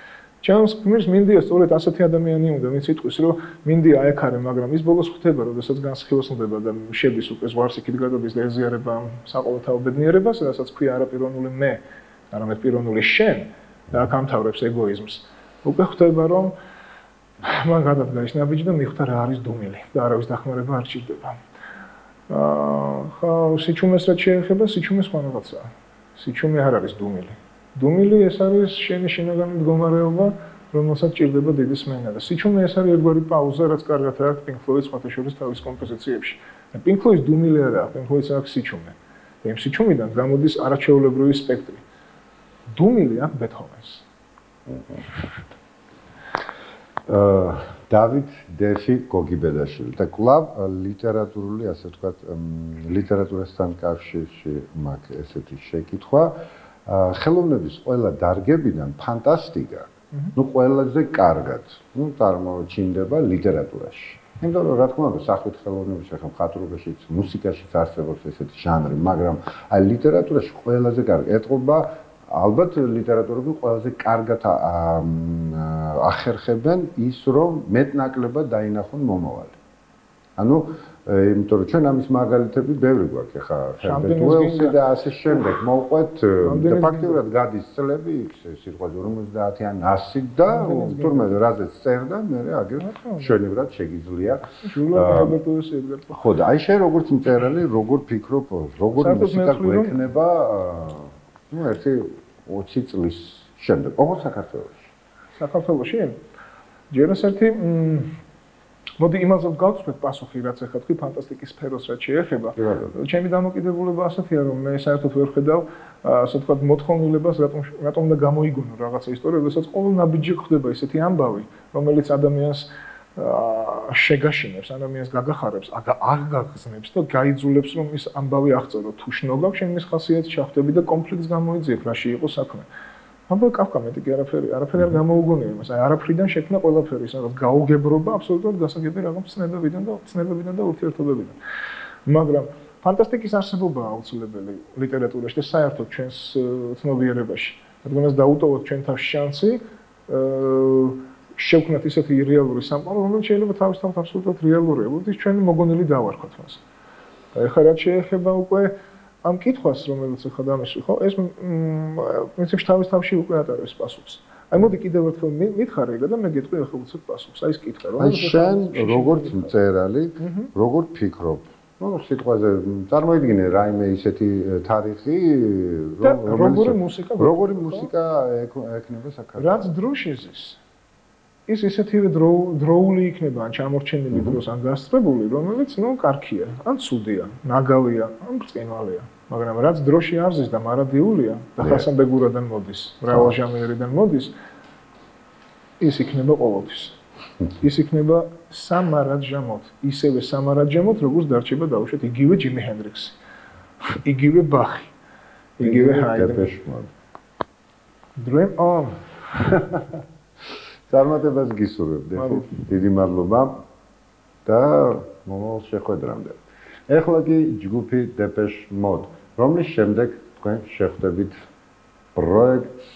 ჩემს გმირს მინდია სწორედ ასეთი ადამიანი უნდა, ვინც იტყვის, რომ მინდია აი აქ არის, მაგრამ ის ბოლოს ხვდება, როდესაც განსხილოსნდება და შედის უკვე ზღვარს იქით გადადის და ეზიარება საყოველთაო ბედნიერებას, რასაც ქვია არაპირონული მე, არამედ პიროვნული შენ და აქ ამთავრებს ეგოიზმს. უკვე ხვდება, რომ მან გადადგა ის ნაბიჯი და მიხვდა რა არის დუმილი და არავის დახმარება არ ჭირდება. ხო, სიჩუმეს რაც შეეხება, სიჩუმე სხვა რაღაცაა. სიჩუმე არ არის დუმილი. დუმილი ეს არის შენი შინაგანი მდგომარეობა, რომელსაც ჭირდება დიდი სმენა და სიჩუმე ეს არის ერთგვარი პაუზა, რაც კარგად აქვს Pink Floyd-ის სხვათაშორის თავის კომპოზიციებში. და Pink Floyd-ის დუმილი არა, Pink Floyd-ის აქვს სიჩუმე. და იმ სიჩუმიდან გამოდის არაჩვეულებრივი სპექტრი. დუმილი აქვს ბეთჰოვენს. დავით დეფი გოგიბედაშვილი და კლავ ლიტერატურული, ასე ვთქვათ, ლიტერატურასთან კავშირში მაქვს ესეთი შეკითხვა. ხელოვნების ყველა დარგებიდან ფანტასტიკა, ну ყველაზე კარგად, წარმოჩინდება ლიტერატურაში. იმიტომ რომ რა თქმა უნდა, სახვითი ხელოვნებაში, ახლა მხატვრობაშიც, მუსიკაშიც არსებობს ესეთი ჟანრი, მაგრამ აი ლიტერატურაში ყველაზე კარგი ეტყობა ალბათ ლიტერატურები ყველაზე კარგად ახერხებენ ის, რომ მეტნაკლებად დაინახონ მომავალი. ანუ იმიტომ რომ ჩვენ ამის მაგალითები ბევრი გვაქვს, ახლა ჰერბერტ უელსი და ასე შემდეგ. მოვყვეთ და ფაქტიურად გადის წლები, სიტყვაზე 50-ან 100 და თურმე რაზეც წერდა, მე აგერ მშვენივრად შეგიძლია. ჰერბერტ უელსი ედგარ. ხო და აი შენ როგორც მწერალი, როგორ ფიქრობ, როგორ მუსიკა გვექნება ну, ერთი 20 წლის შემდეგ, ოღონდ საქართველოში. საქართველოში? ჯერ ერთი მოდი იმაზე გავწვეთ პასუხი, რაც ახლა თქვი ფანტასტიკის სფეროს რაც შეეხება. ჩემი დამოკიდებულება ასეთია, რომ მე საერთოდ ვერ ხედავ, ასე ვთქვათ, მოთხოვნილებას, რატომ უნდა გამოიგონო რაღაცა ისტორია, როდესაც ყოველ ნაბიჯი ხდება ესეთი ამბავი, რომელიც ადამიანს შეგაშინებს, ადამიანს გაგახარებს, აღგაგზნებს და გაიძულებს, რომ ის ამბავი აღწერო. თუ შნობავ შენ მის ხასიათს ჩახდები და კონფლიქტს გამოიძიებ, რაში იყო საქმე. ამბავი კაფკა მეტი კი არაფერი არ გამოუგონია იმას. აი არაფრიდან შექმნა ყველაფერი, სადაც გაუგებრობა აბსოლუტურად გასაგები რაღაც ცნებებიდან და ურთიერთობებიდან. მაგრამ ფანტასტიკის არსებობა აუცილებელი ლიტერატურაში და საერთოდ ჩვენს ცნობიერებაში. რადგანაც დაუტოვოთ ჩვენ თავს შანსი შევქმნათ ისეთი რეალური სამყარო, რომელიც შეიძლება თავისთავად აბსოლუტურად რეალურია. ის ჩვენი მოგონილი დავარქვათ მას. ეხლა რაც შეეხება უკვე ამ კითხვას, რომელიც ახლა დამისვი, ხო, ეს პრინციპში თავის თავში უკვე ატარებს პასუხს. აი მოდი კიდევ ერთხელ მითხარ ეგა და მე გეტყვი ახლა უცებ პასუხს. აი ეს კითხვა რომ აი შენ როგორც მწერალი, როგორ ფიქრობ? ну სიტყვაზე წარმოიდგინე რაიმე ისეთი თარიღი როგორი მუსიკა ექნება საქართველოს. რაც დროში ზის. ის ისეთივე დროული იქნება ან ჩამორჩენილი დროს ან გასწრებული, რომელიც ну კარგია, ან ცუდია, ნაგავია, ან ბრწყინვალეა. მაგრამ რაც დროში არ ზის და მარადიულია და ხასამბეგურადან მოდის, მრავალჟანრიდან მოდის, ის იქნება ყოველთვის. ის იქნება სამარადჟამოთ, ისევე სამარადჟამოთ, როგორც დარჩება დაუშვათ იგივე ჯიმი ჰენდრიქსი, იგივე ბახი, იგივე ჰაიდენი. Dream on. წარმატებას გისურვებდი. დიდი მადლობა და მომავალ შეხვედრამდე. ეხლა კი ჯგუფი Depeche Mode, რომლის შემდეგ თქვენ შეხვდებით პროექტს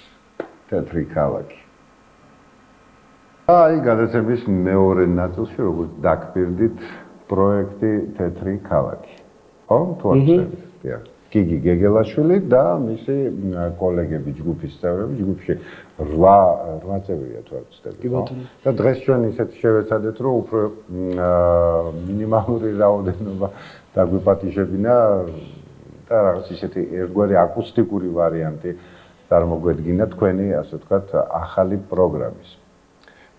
თეთრი ქალაქი. აი გადაცემის მეორე ნაწილში როგორც დაგპირდით პროექტი თეთრი ქალაქი. ხო, თუ არ ვცდები. გიგი გეგელაშვილი და მისი კოლეგები ჯგუფის წევრები, ჯგუფში 8 წევრია თუ არ ვცდები. და დღეს ჩვენ ისეთ შევეცადეთ, რომ უფრო მინიმალური რაოდენობა დაგვიპატიჟებინა და რაღაც ისეთი ერთგვარი აკუსტიკური ვარიანტი წარმოგვედგინა თქვენი, ასე ვთქვათ, ახალი პროგრამის.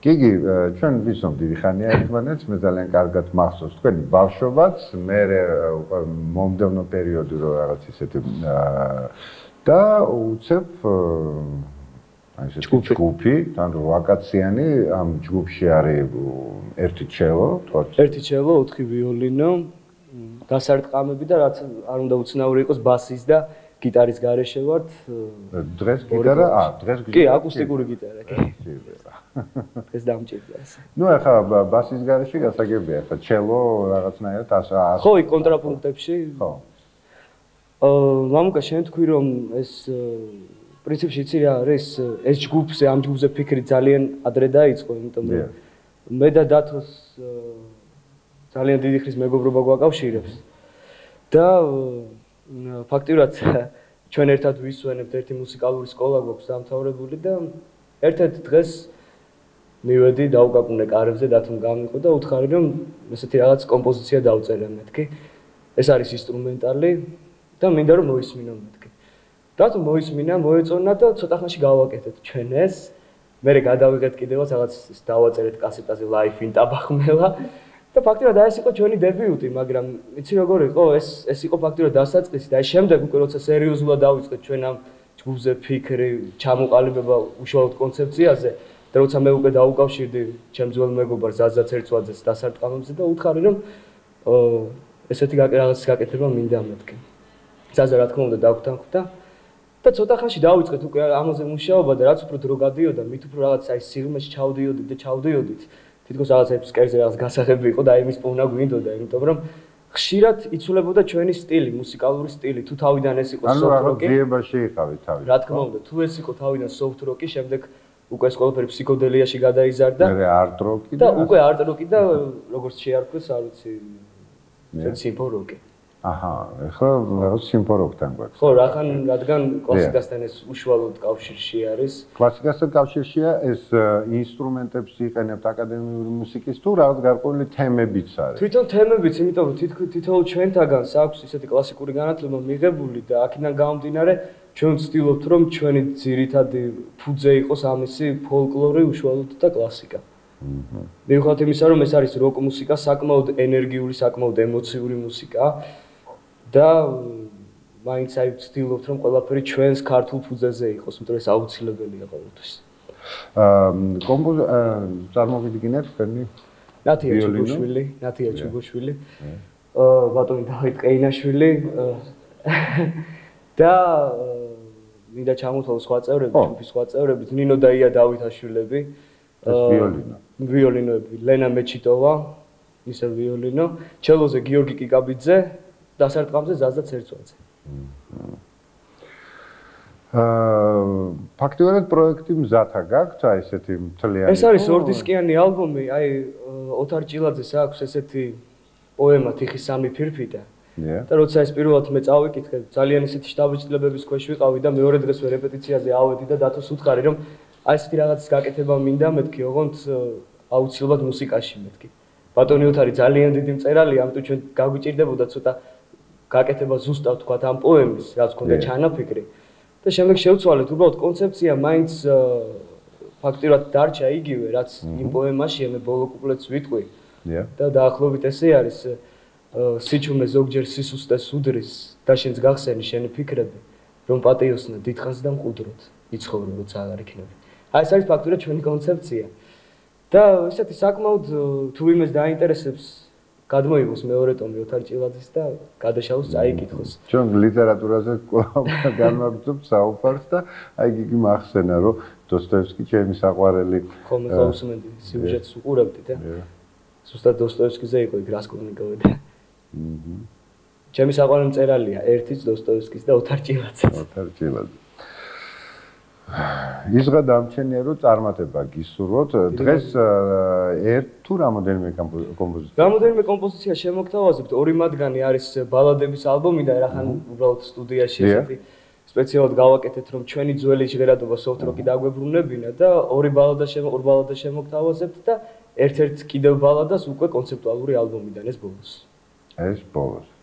გიგი, ჩვენ ვიცნობ დიდი ხანია ერთმანეთს, მე ძალიან კარგად მახსოვს თქვენი ბავშვობაც, მე მომდევნო პერიოდი რო რაღაც ისეთი და უცებ აი ეს ჯგუფი, თან 8 კაციანი, ამ ჯგუფში არის ერთი ჩელო, ერთი ჩელო, 4 ვიოლინო, დასარტყამები და რაც არ უნდა უცნაური იყოს ბასის და გიტარის გარეშე ვართ. დღეს გიტარა, დღეს კი, აკუსტიკური გიტარა, კი. ეს დამჭირდა ეს. ну ახლა ბასის გარეშე გასაგებია, ახლა ჩელო რაღაცნაირად ასე. ხო, იქ კონტრაპუნქტებში. ხო. მამუკა, შენ თქვი რომ ეს პრინციპში იცი რა არის, ეს ჯგუფზე, ამ ჯგუფზე ფიქრი ძალიან ადრე დაიწყო, იმიტომ რომ მე და დათოს ძალიან დიდი ხნის მეგობრობა გვაკავშირებს. და ფაქტიურად ჩვენ ერთად ვისვენებთ, ერთი მუსიკალური სკოლა გვაქვს დამთავრებული და ერთ-ერთ დღეს მივედი დაუკაკუნე კარებზე, დათომ გამიყო და უთხარი რომ ესეთი რაღაც კომპოზიცია დავწერე მეთქი. ეს არის ინსტრუმენტალი და მინდა რომ მოისმინო მეთქი. დათომ მოისმინა, მოეწონა და ცოტა ხანში გავაკეთეთ ჩვენ ეს. მერე გადავიღეთ კიდევაც რაღაც დავაწერეთ კასეტაზე Life in Tabakmela. და ფაქტიურად ეს იყო ჩვენი დებიუტი, მაგრამ იცი როგორ იყო, ეს იყო ფაქტიურად დასაწყისი და შემდეგ უკვე როცა სერიოზულად დავიწყეთ ჩვენ ამ ჯგუფზე ფიქრი, ჩამოყალიბება უშუალოდ კონცეფციაზე და როცა მე უკვე დაუკავშირდი ჩემ ძველ მეგობარს ზაზა ცერცვაძეს დასარტყამებზე და უთხარი რომ ესეთი რაღაცის გაკეთება მინდა მეთქი. ზაზა რა თქმა უნდა დაგვთანხმდა და ცოტა ხანში დავიწყეთ უკვე ამაზე მუშაობა და რაც უფრო დრო გადიოდა, მით უფრო რაღაც აი სიღრმეში ჩავდიოდით და ჩავდიოდით. თითქოს რაღაც ეპსკერზე რაღაც გასაღები იყო და აი მის პოვნა გვინდოდა, იმიტომ რომ ხშირად იცვლებოდა ჩვენი სტილი, მუსიკალური სტილი, თუ თავიდან ეს იყო soft rock-ი. ანუ ძიებაში იყავით თავი. რა თქმა უნდა, თუ ეს იყო თავიდან soft rock-ი, შემდეგ უკვე ეს ყველაფერი ფსიქოდელიაში გადაიზარდა. მე art rock-ი და უკვე art rock-ი და როგორც შეარქვეს, არ ვიცი, სიმფო rock-ი. აჰა, ეხლა რაღაც სიმფო rock-თან გვაქვს. ხო, რადგან კლასიკასთან ეს უშუალოდ კავშირში არის. კლასიკასთან კავშირშია, ეს ინსტრუმენტებს იყენებთ აკადემიური მუსიკის თუ რაღაც გარკვეული თემებიც არის? თვითონ თემებიც, იმიტომ რომ თითოეულ ჩვენთაგანს აქვს ისეთი კლასიკური განათლება მიღებული და აქედან გამომდინარე ჩვენ ვცდილობთ რომ ჩვენი ძირითადი ფუძე იყოს ამისი ფოლკლორი უშუალოდ და კლასიკა. მიუხედავად იმისა რომ ეს არის როკ მუსიკა, საკმაოდ ენერგიული, საკმაოდ ემოციური მუსიკა და მაინც აი ვცდილობთ რომ ყველაფერი ჩვენს ქართულ ფუძეზე იყოს, იმიტომ რომ ეს აუცილებელია ყოველთვის. წარმოვიდგინეთ თქვენი ნათია ჩუგოშვილი, ბატონი დავით ყეინაშვილი და მინდა ჩამოთვალო სხვა წევრები, ჯგუფის სხვა წევრები, ნინო და ია დავითაშვილები. ეს ვიოლინო. ვიოლინოები, ლენა მეჩიტოვა, ისე ვიოლინო, ჩელოზე გიორგი კიკაბიძე, დასარტყამზე ზაზა ცერცვაძე. ფაქტიურად პროექტი მზათა გაქვთ, აი ესეთი მთლიანი. ეს არის ორდისკიანი ალბომი, აი ოთარ ჭილაძეს აქვს ესეთი პოემა თიხის სამი ფირფიტა. და როცა ეს პირველად მე წავიკითხე, ძალიან ისეთი შთაბეჭდილებების ქვეშ ვიყავი და მეორე დღესვე რეპეტიციაზე ავედი და დათოს უთხარი რომ აი ესეთი რაღაცის გაკეთება მინდა, მეთქი, ოღონდ აუცილებლად მუსიკაში მეთქი. ბატონი ოთარი ძალიან დიდი მწერალია, ამიტომ ჩვენ გაგვიჭირდებოდა ცოტა გაკეთება ზუსტად თქვა ამ პოემის, რაც ქონდა ჩანაფიქრი. და შემდეგ შევცვალეთ, უბრალოდ კონცეფცია მაინც ფაქტიურად დარჩა იგივე, რაც იმ პოემაში მე ბოლო კუპლეტს ვიტყვი. და დაახლოებით ესე არის სიჩუმე ზოგჯერ სისუსტეს უდრის და შენს გახსენი შენი ფიქრები, რომ პატიოსნა დიდხანს და მყუდროთ, იცხოვრო როცა აღარ იქნები. აი ეს არის ფაქტიურად ჩვენი კონცეფცია. და ესეთი საკმაოდ თუ ვინმეს დაინტერესებს გადმოიღოს მეორე ტომი ოთარ ჭილაძის და გადაშალოს წაიკითხოს. ჩვენ ლიტერატურაზე განვაგრძობთ საუბარს და აი იგი მახსენა რომ დოსტოევსკი ჩემი საყვარელი ხოლმე გაუსმენდი სიუჟეტს უყურებდი და ზუსტად დოსტოევსკიზე იყო იქ რასკოლნიკოვი და ჩემი საყვარელი მწერალია ერთიც დოსტოევსკის და ოთარ ჭილაძე. ოთარ ჭილაძე. ისღა დამჩენია რომ წარმატება გისურვოთ დღეს ერთ თუ რამოდენიმე კომპოზიცია რამოდენიმე კომპოზიცია შემოგთავაზებთ ორი მათგანი არის ბალადების ალბომი და ერახან უბრალოდ სტუდიაში ესეთი სპეციალურად გავაკეთეთ რომ ჩვენი ძველი ჟღერადობა soft rock-ი დაგვებრუნებინა და ორი ბალადა შემოგთავაზებთ და ერთ-ერთ კიდევ ბალადას უკვე კონცეპტუალური ალბომიდან ეს ბოლოს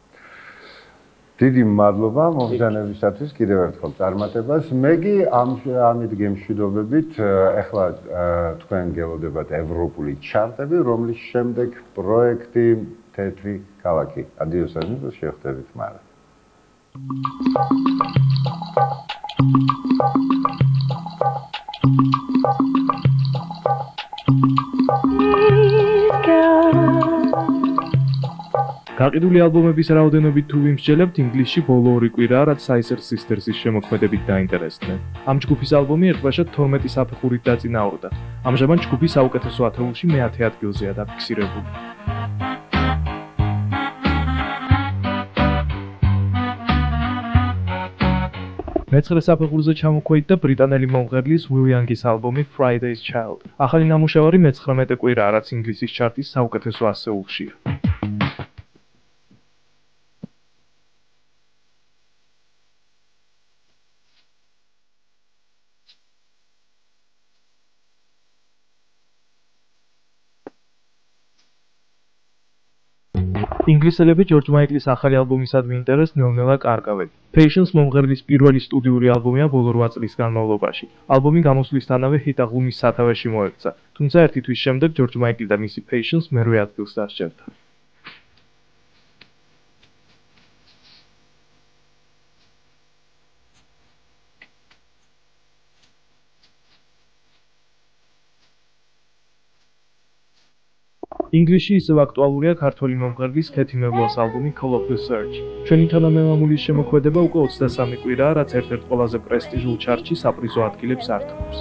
დიდი მადლობა მომზადებისათვის კიდევ ერთხელ წარმატებას. მე კი ამით გემშვიდობებით ახლა თქვენ გელოდებათ ევროპული ჩარტები, რომლის შემდეგ პროექტი თეთრი ქალაქი. ადიოს ამის შევხვდებით მარა. გაყიდული ალბომების რაოდენობით თუ ვიმსჯელებთ, ინგლისში ბოლო 2 კვირაა, რაც Sister Sisters-ის შემოქმედებით დაინტერესდნენ. ამ ჯგუფის ალბომი ერთბაშად 12 საფეხურით დაწინაურდა. ამჟამად ჯგუფი საუკეთესო 10-ში მე-10 ადგილზეა დაფიქსირებული. მეცხრე საფეხურზე ჩამოქვეითდა ბრიტანელი მომღერლის Will Young-ის ალბომი Friday's Child. ახალი ნამუშევარი მე-19 კვირაა, რაც ინგლისის ჩარტის საუკეთესო 100-შია. ინგლისელები ჯორჯ მაიკლის ახალი ალბომისადმი ინტერესს ნელ-ნელა კარგავენ. Patience მომღერლის პირველი სტუდიური ალბომია ბოლო 8 წლის განმავლობაში. ალბომი გამოსვლისთანავე ჰიტ-აღლუმის სათავეში მოექცა, თუმცა ერთი თვის შემდეგ ჯორჯ მაიკლი და მისი Patience მერვე ადგილს დასჯერდა. ინგლისში ისევ აქტუალურია ქართველი მომღერლის ქეთი მევლოს ალბომი Call of the Search. ჩვენი თანამემამულის შემოქმედება უკვე 23 კვირაა, რაც ერთ-ერთ ყველაზე პრესტიჟულ ჩარტში საპრიზო ადგილებს ართმევს.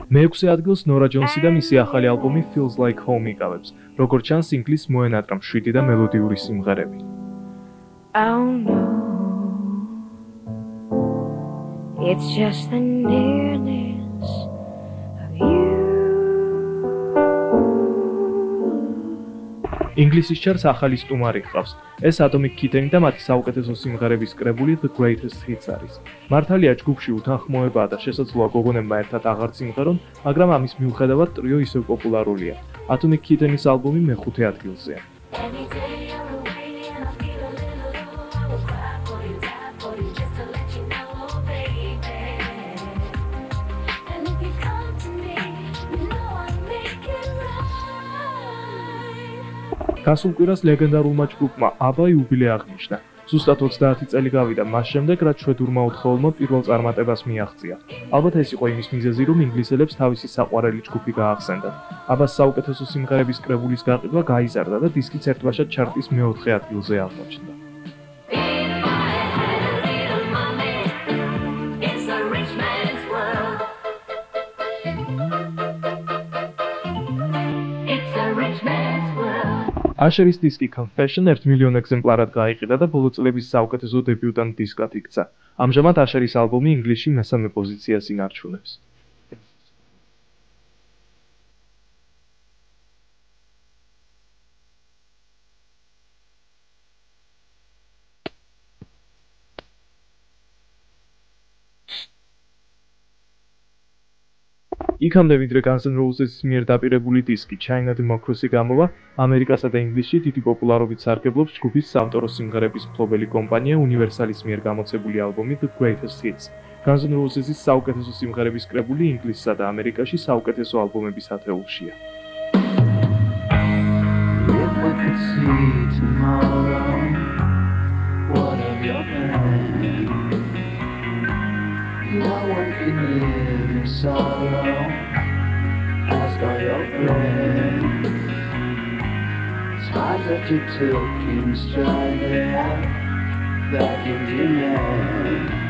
მე-6 ადგილს ნორა ჯონსი და მისი ახალი ალბომი Feels Like Home იკავებს. როგორც ჩანს, ინგლისს მოენატრა მშვიდი და მელოდიური სიმღერები. Oh no, it's just the nearness of you. ინგლისის ჩარტს ახალი სტუმარი ჰყავს. ეს Atomic Kitten და მათი საუკეთესო სიმღერების კრებული The Greatest Hits არის. მართალია ჯგუფში უთანხმოებაა და შესაძლოა გოგონებმა ერთად აღარ სიმღერონ, მაგრამ ამის მიუხედავად ტრიო ისევ პოპულარულია. Atomic Kitten-ის ალბომი მე-5 ადგილზეა. გასულ კვირას ლეგენდარულმა ჯგუფმა ABBA იუბილე აღნიშნა. ზუსტად 30 წელი გავიდა მას შემდეგ, რაც შვედურმა უცხოელმა პირველ წარმატებას მიაღწია. ალბათ ეს იყო იმის მიზეზი, რომ ინგლისელებს თავისი საყვარელი ჯგუფი გაახსენდათ. ABBA-ს საუკეთესო სიმღერების კრებულის გაყიდვა გაიზარდა და დისკიც ერთბაშად ჩარტის მე-4 ადგილზე აღმოჩნდა. Asheris დისკი Confession 1 მილიონ ეგზემპლარად გაიყიდა და ბოლო წლების საუკეთესო დებიუტანტ დისკად იქცა. ამჟამად Asheris ალბომი ინგლისში მესამე პოზიციას ინარჩუნებს. იქამდე ვიდრე Guns N' Roses-ის მიერ დაპირებული დისკი China Democracy გამოვა, ამერიკასა და ინგლისში დიდი პოპულარობით სარგებლობს ჯგუფის საავტორო სიმღერების მფლობელი კომპანია Universal-ის მიერ გამოცებული ალბომი The Greatest Hits. Guns N' Roses-ის საუკეთესო სიმღერების კრებული ინგლისსა და ამერიკაში საუკეთესო ალბომების ათეულშია. No one can live in sorrow. Ask all your friends. Times that you took in stride back in the end.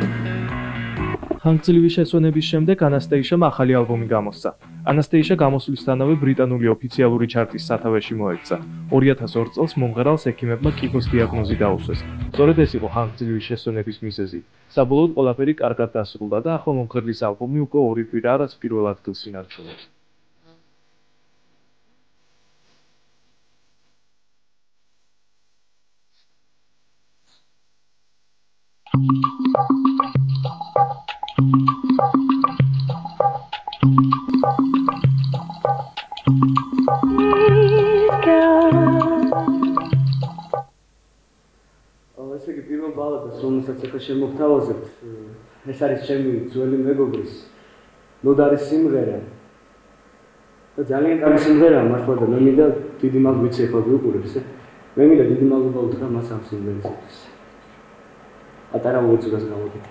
ხანგრძლივი შესვენების შემდეგ Anastasia-მ ახალი ალბომი გამოსცა. Anastasia გამოსვლისთანავე ბრიტანული ოფიციალური ჩარტის სათავეში მოექცა. 2002 წელს მომღერალს ექიმებმა კიბოს დიაგნოზი დაუსვეს. სწორედ ეს იყო ხანგრძლივი შესვენების მიზეზი. საბოლოოდ ყველაფერი კარგად დასრულდა და ახლა მომღერლის ალბომი უკვე 2 კვირაა, რაც პირველ ადგილს ინარჩუნებს. ესე იგი პირველ ბალადას, რომელსაც ახლა შემოგთავაზებთ, ეს არის ჩემი ძველი მეგობრის ნოდარის სიმღერა. და ძალიან კარგი სიმღერაა მართლა და მე მინდა დიდი მადლობა ახლა გიყურებს. მე მინდა დიდი მადლობა უთხრა მას ამ სიმღერისთვის. ატარა უცებას გავაკეთე.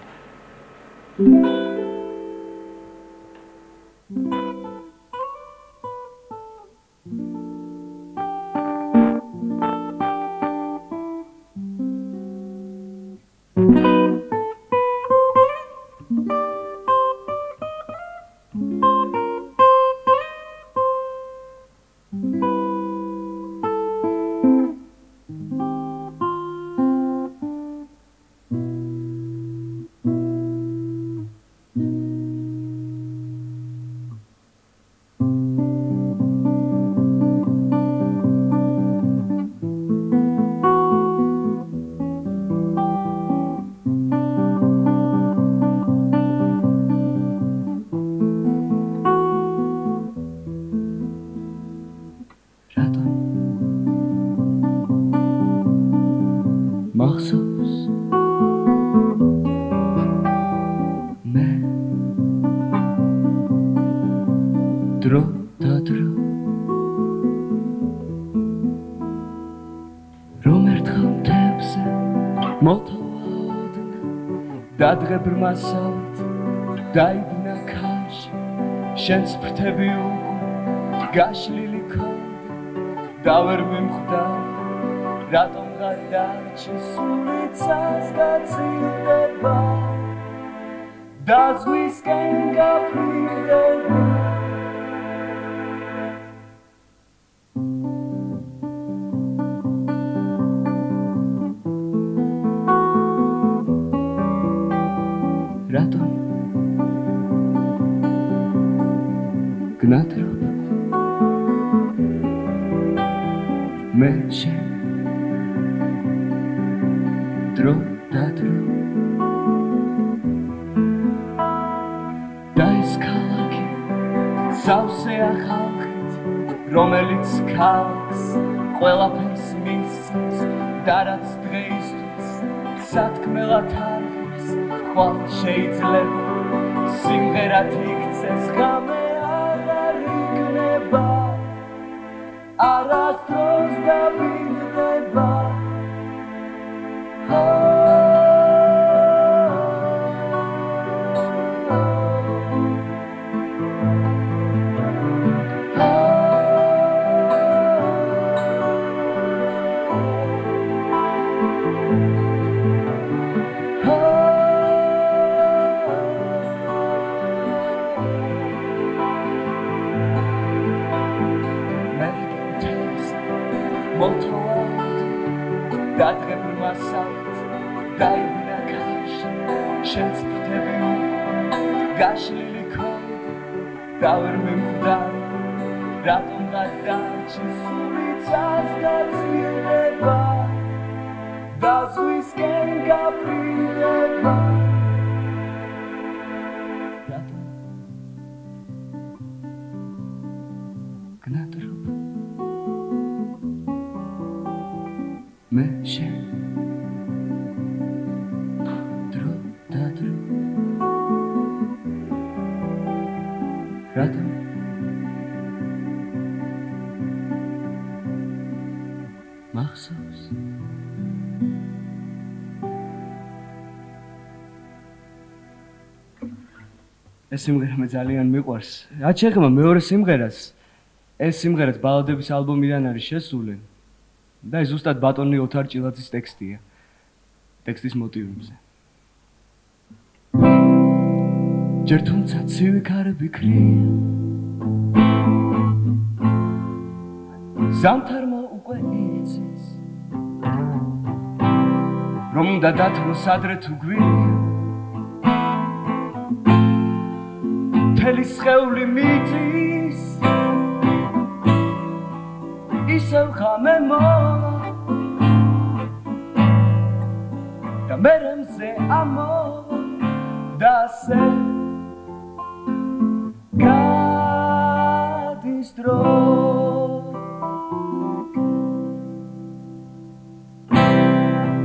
მახსოვს მე დრო და დრო რომ ერთხელ მთებზე მოთავადნა დადღებრმა სავით დაიბნა ქარში შენს ფრთები უკვე გაშლილი ქონდა და ვერ მიმხვდა რატომ გადარჩეს სულიცას გაცილდება და ზღვისკენ გაფრინდება რატომ გნატრობ მე შენ დრო და დრო და ეს ქალაქი სავსეა ხალხით რომელიც ქალაქს ყველაფერს მისცემს და რაც დღეისთვის სათქმელად არის ხვალ შეიძლება სიმღერად იქცეს ღამე აღარ იქნება არასდროს დავიწყდება დადღებრმა სავით დაიბნა ქარში შენს ფრთები უკვე გაშლილი ქონდა და ვერ მიმხვდა რატომ გადარჩეს სულიცას გაცილდება და ზღვისკენ გაფრინდება რატომ გნადრობ მე შენ დრო დადრო რატომ მახსოვს ეს სიმღერა მე ძალიან მიყვარს. რაც შეეხება მეორე სიმღერას, ეს სიმღერაც ბალადების ალბომიდან არის შესული და ეს ზუსტად ბატონი ოთარ ჭილაძის ტექსტია. ტექსტის მოტივებზე. ჯერ თუმცა ცივი ქარები ქრია ზამთარმა უკვე იცის რომ უნდა დათმოს ადრე თუ გვიან მთელი სხეული მიწის ისევ ღამე მოვა და მერე მზე ამოვა და ასე გადის დრო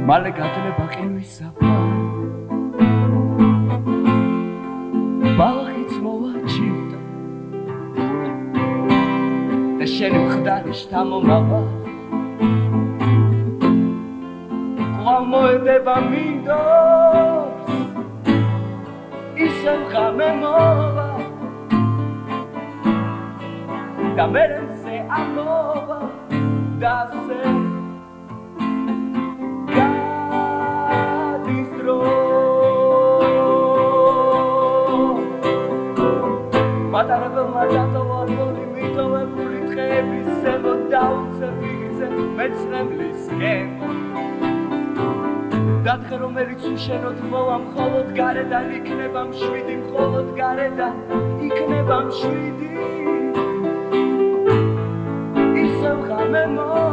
მალე გადლება ყინვის საფარი ბალახიც მოვაჩიტო და შენი მხდარი შთამომავა ყვა მოედება მინდორს ისევ ღამე მოვა და მერე მზე ამოვა და ასე მატარებელმა დატოვა ფონი მიტოვებული დღეების ზემო დაუცებ იგრძე მეცნებლის გემო დადღე რომელიც უშენოდ მოვა მხოლოდ გარედან იქნება მშვიდი მხოლოდ გარედან იქნება მშვიდი ისევ ღამე მოვა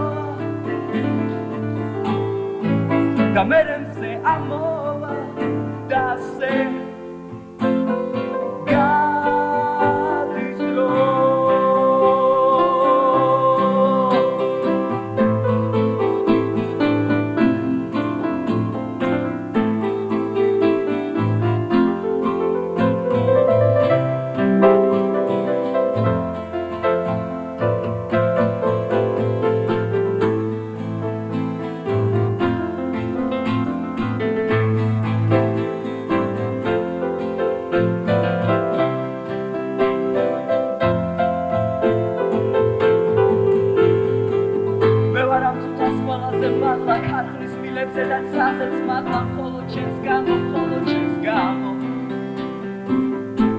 და მერე მზე ამოვა და ასე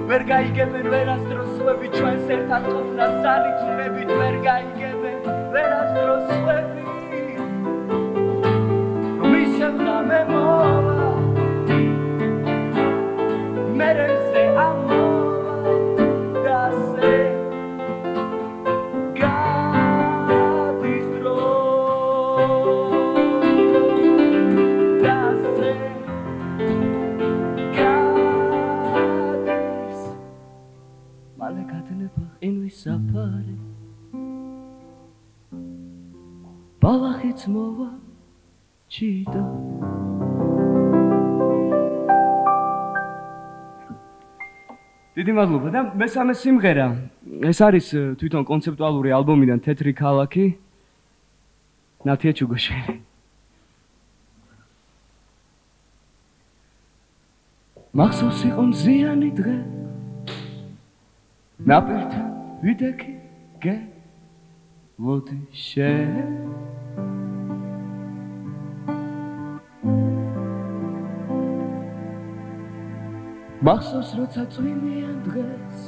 ვერ გაიგებენ ვერასდროსვები ჩვენს ერთად ყოფნას ძალითუნებით ვერ გაიგებენ ვერასდროსვები რომ ისევ ღამე მოვა მერე მზე ამოვა და ასე გადის დრო და ასე მალე გადლება ყინვის საფარი ბალახიც მოვა ჩიტო დიდი მადლობა და მესამე სიმღერა ეს არის თვითონ კონცეპტუალური ალბომიდან თეთრი ქალაქი ნათია ჩუგოშვილი მახსოვს იყო მზიანი დღე ნაპირთან ვიდექი გე მოდი შენ მახსოვს როცა წვიმიან დღეს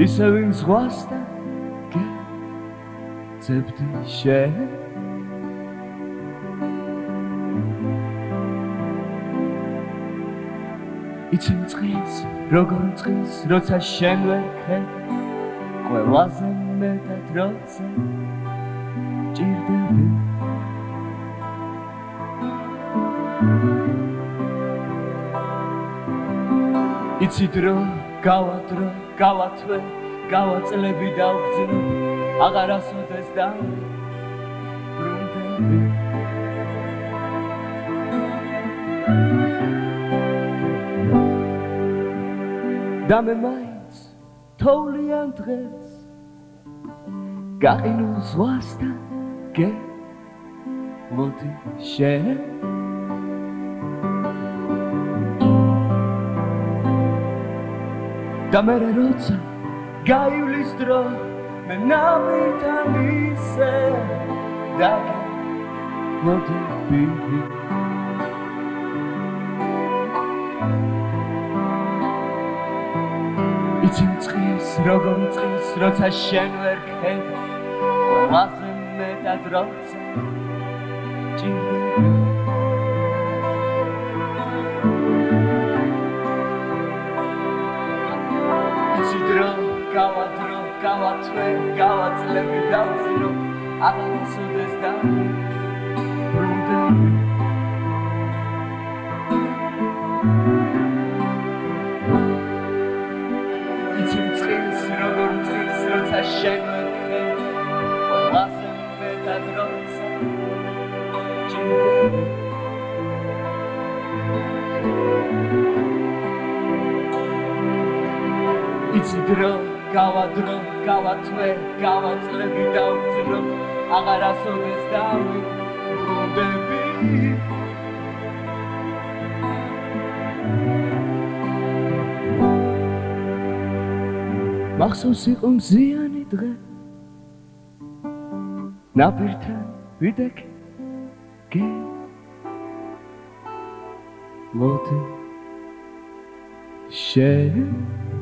ისევ იმ ზღვასთან გე ძებდი შენ იცი წყის როგორ წყის როცა შენ ვერ ხედავ ყველაზე მეტად როცა ჭირდები იცი დრო გავათვე გავაწლები და ვგზნობ აღარასოდეს და ბრუნდები და მე მაინც თოვლიან დღეს გაყინულ ზღვასთან მოდი შენ და მე როცა გაივლის დრო მე ნამირთან ისე დაგმოდები იცი მწყის როგორ მწყის როცა შენ ვერ გხედავ ყველაზე მეტად როცა ჭირდება გავათვე, გავაწლები და ვგზნობ აღარასოდეს და ბრუნდები იცი მწყის როგორ მწყის როცა შენ ვერ გხედავ ყველაზე მეტად როცა ჭირდება იცი დრო გავათვე, გავაწლები და ვგზნობ აღარასოდეს და ბრუნდები მახსოვს იყო მზიანი დღე ნაპირთან ვიდექე მოდი შენ